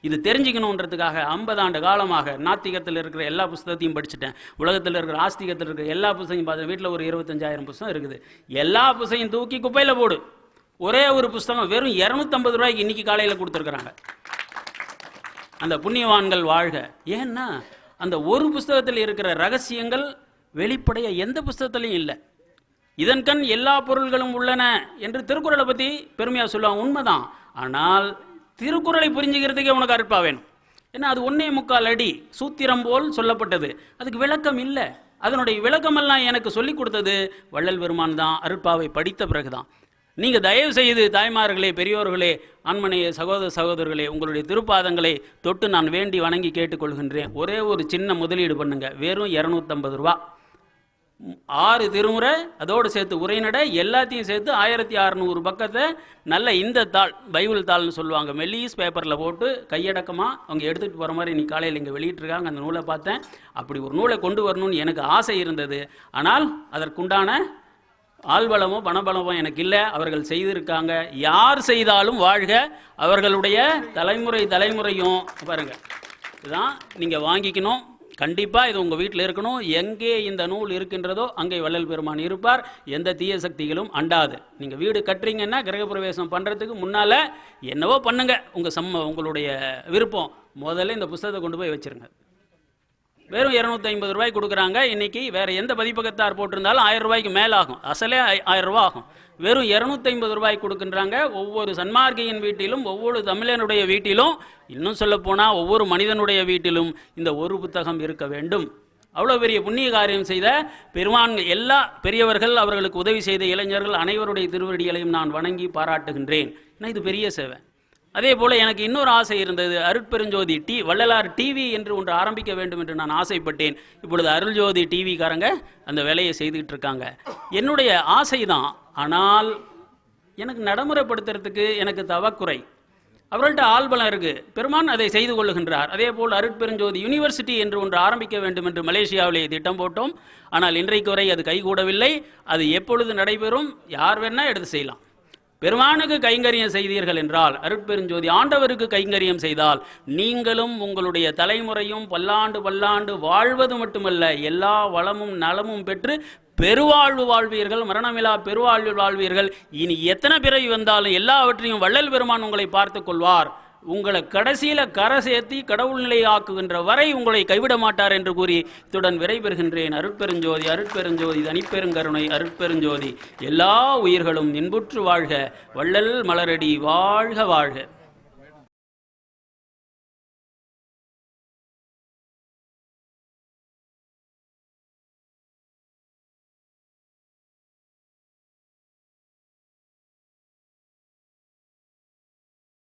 இது தெரிஞ்சுக்கணுன்றதுக்காக 50 ஆண்டு காலமாக நாத்திகத்தில் இருக்கிற எல்லா புஸ்தகத்தையும் படிச்சுட்டேன். உலகத்தில் இருக்கிற ஆஸ்திகத்தில் இருக்கிற எல்லா புத்தகையும் பார்த்தேன். வீட்டில் ஒரு 25,000 புத்தகம் இருக்குது. எல்லா புத்தகையும் தூக்கி குப்பையில் போடு. ஒரே ஒரு புஸ்தகம் வெறும் 250 ரூபாய்க்கு இன்னைக்கு காலையில் கொடுத்துருக்குறாங்க. அந்த புண்ணியவான்கள் வாழ்க. ஏன்னா அந்த ஒரு புஸ்தகத்தில் இருக்கிற ரகசியங்கள் வெளிப்படைய எந்த புஸ்தகத்திலையும் இல்லை. இதன் கண் எல்லா பொருள்களும் உள்ளன என்று திருக்குறளை பற்றி பெருமையாக சொல்லுவாங்க. உண்மைதான். ஆனால் திருக்குறளை புரிஞ்சுக்கிறதுக்கே உனக்கு அருட்பா வேணும். ஏன்னா அது 1.25 அடி சூத்திரம் போல் சொல்லப்பட்டது. அதுக்கு விளக்கம் இல்லை. அதனுடைய விளக்கமெல்லாம் எனக்கு சொல்லிக் கொடுத்தது வள்ளல் பெருமான் தான், அருட்பாவை படித்த பிறகுதான். நீங்கள் தயவு செய்து தாய்மார்களே, பெரியோர்களே, ஆண்மனைய சகோதர சகோதரர்களே, உங்களுடைய திருப்பாதங்களை தொட்டு நான் வேண்டி வணங்கி கேட்டுக்கொள்கின்றேன். ஒரே ஒரு சின்ன முதலீடு பண்ணுங்க. வெறும் 250 ரூபா. 6 திருமுறை, அதோடு சேர்த்து உரைநடை, எல்லாத்தையும் சேர்த்து 1600 பக்கத்தை நல்ல இந்த தாள், பைபிள் தாள்னு சொல்லுவாங்க, மெல்லிஸ் பேப்பரில் போட்டு கையடக்கமாக அவங்க எடுத்துகிட்டு போகிற மாதிரி இன்னைக்கு காலையில் இங்கே வெளியிட்டிருக்காங்க. அந்த நூலை பார்த்தேன். அப்படி ஒரு நூலை கொண்டு வரணும்னு எனக்கு ஆசை இருந்தது. ஆனால் அதற்குண்டான ஆள்பலமோ பணபலமோ எனக்கு இல்லை. அவர்கள் செய்திருக்காங்க. யார் செய்தாலும் வாழ்க. அவர்களுடைய தலைமுறையும் பாருங்க, இதுதான் நீங்கள் வாங்கிக்கணும். கண்டிப்பாக இது உங்கள் வீட்டில் இருக்கணும். எங்கே இந்த நூல் இருக்கின்றதோ அங்கே வள்ளல் பெருமான் இருப்பார். எந்த தீய சக்திகளும் அண்டாது. நீங்கள் வீடு கட்டுறீங்கன்னா கிரகப்பிரவேசம் பண்ணுறதுக்கு முன்னால் என்னவோ பண்ணுங்க, உங்களுடைய விருப்பம். முதல்ல இந்த புத்தகத்தை கொண்டு போய் வச்சுருங்க. வெறும் 250 ரூபாய்க்கு கொடுக்குறாங்க. இன்றைக்கி வேறு எந்த பதிப்பகத்தார் போட்டிருந்தாலும் 1000 ரூபாய்க்கு மேலே ஆகும். அசலே 1000 ரூபா ஆகும். வெறும் 250 ரூபாய்க்கு கொடுக்கின்றாங்க. ஒவ்வொரு சன்மார்க்கியின் வீட்டிலும், ஒவ்வொரு தமிழனுடைய வீட்டிலும், இன்னும் சொல்லப்போனால் ஒவ்வொரு மனிதனுடைய வீட்டிலும் இந்த ஒரு புத்தகம் இருக்க வேண்டும். அவ்வளோ பெரிய புண்ணிய காரியம் செய்த பெருமான் எல்லா பெரியவர்கள், அவர்களுக்கு உதவி செய்த இளைஞர்கள் அனைவருடைய திருவடிகளையும் நான் வணங்கி பாராட்டுகின்றேன். ஏன்னா இது பெரிய சேவை. அதே போல் எனக்கு இன்னொரு ஆசை இருந்தது. அருட்பெருஞ்சோதி வள்ளலார் டிவி என்று ஒன்று ஆரம்பிக்க வேண்டும் என்று நான் ஆசைப்பட்டேன். இப்பொழுது அருள்ஜோதி டிவிக்காரங்க அந்த வேலையை செய்துக்கிட்டு இருக்காங்க. என்னுடைய ஆசை தான். ஆனால் எனக்கு நடைமுறைப்படுத்துறதுக்கு எனக்கு தவக்குறை. அவர்கள்ட்ட ஆள்பலம் இருக்குது. பெருமான் அதை செய்து கொள்ளுகின்றார். அதே போல் அருட்பெருஞ்சோதி யூனிவர்சிட்டி என்று ஒன்று ஆரம்பிக்க வேண்டும் என்று மலேசியாவிலே திட்டம் போட்டோம். ஆனால் இன்றைக்கு வரை அது கைகூடவில்லை. அது எப்பொழுது நடைபெறும்? யார் வேணால் எடுத்து செய்யலாம். பெருமானுக்கு கைங்கரியம் செய்தீர்கள் என்றால், அருட்பெருஞ்சோதி ஆண்டவருக்கு கைங்கரியம் செய்தால், நீங்களும் உங்களுடைய தலைமுறையும் பல்லாண்டு வாழ்வது மட்டுமல்ல, எல்லா வளமும் நலமும் பெற்று பெருவாழ்வு வாழ்வீர்கள். மரணமில்லா பெருவாழ்வு வாழ்வீர்கள். இனி எத்தனை பிறவி வந்தாலும் எல்லாவற்றையும் வள்ளல் பெருமான் உங்களை பார்த்து கொள்வார். உங்களை கடைசியில் கரை சேர்த்தி கடவுள் நிலை ஆக்குகின்ற வரை உங்களை கைவிட மாட்டார் என்று கூறி இத்துடன் விடைபெறுகின்றேன். அருட்பெருஞ்சோதி, அருட்பெருஞ்சோதி, தனிப்பெருங்கருணை, அருட்பெருஞ்சோதி. எல்லா உயிர்களும் இன்புற்று வாழ்க. வள்ளல் மலரடி வாழ்க வாழ்க.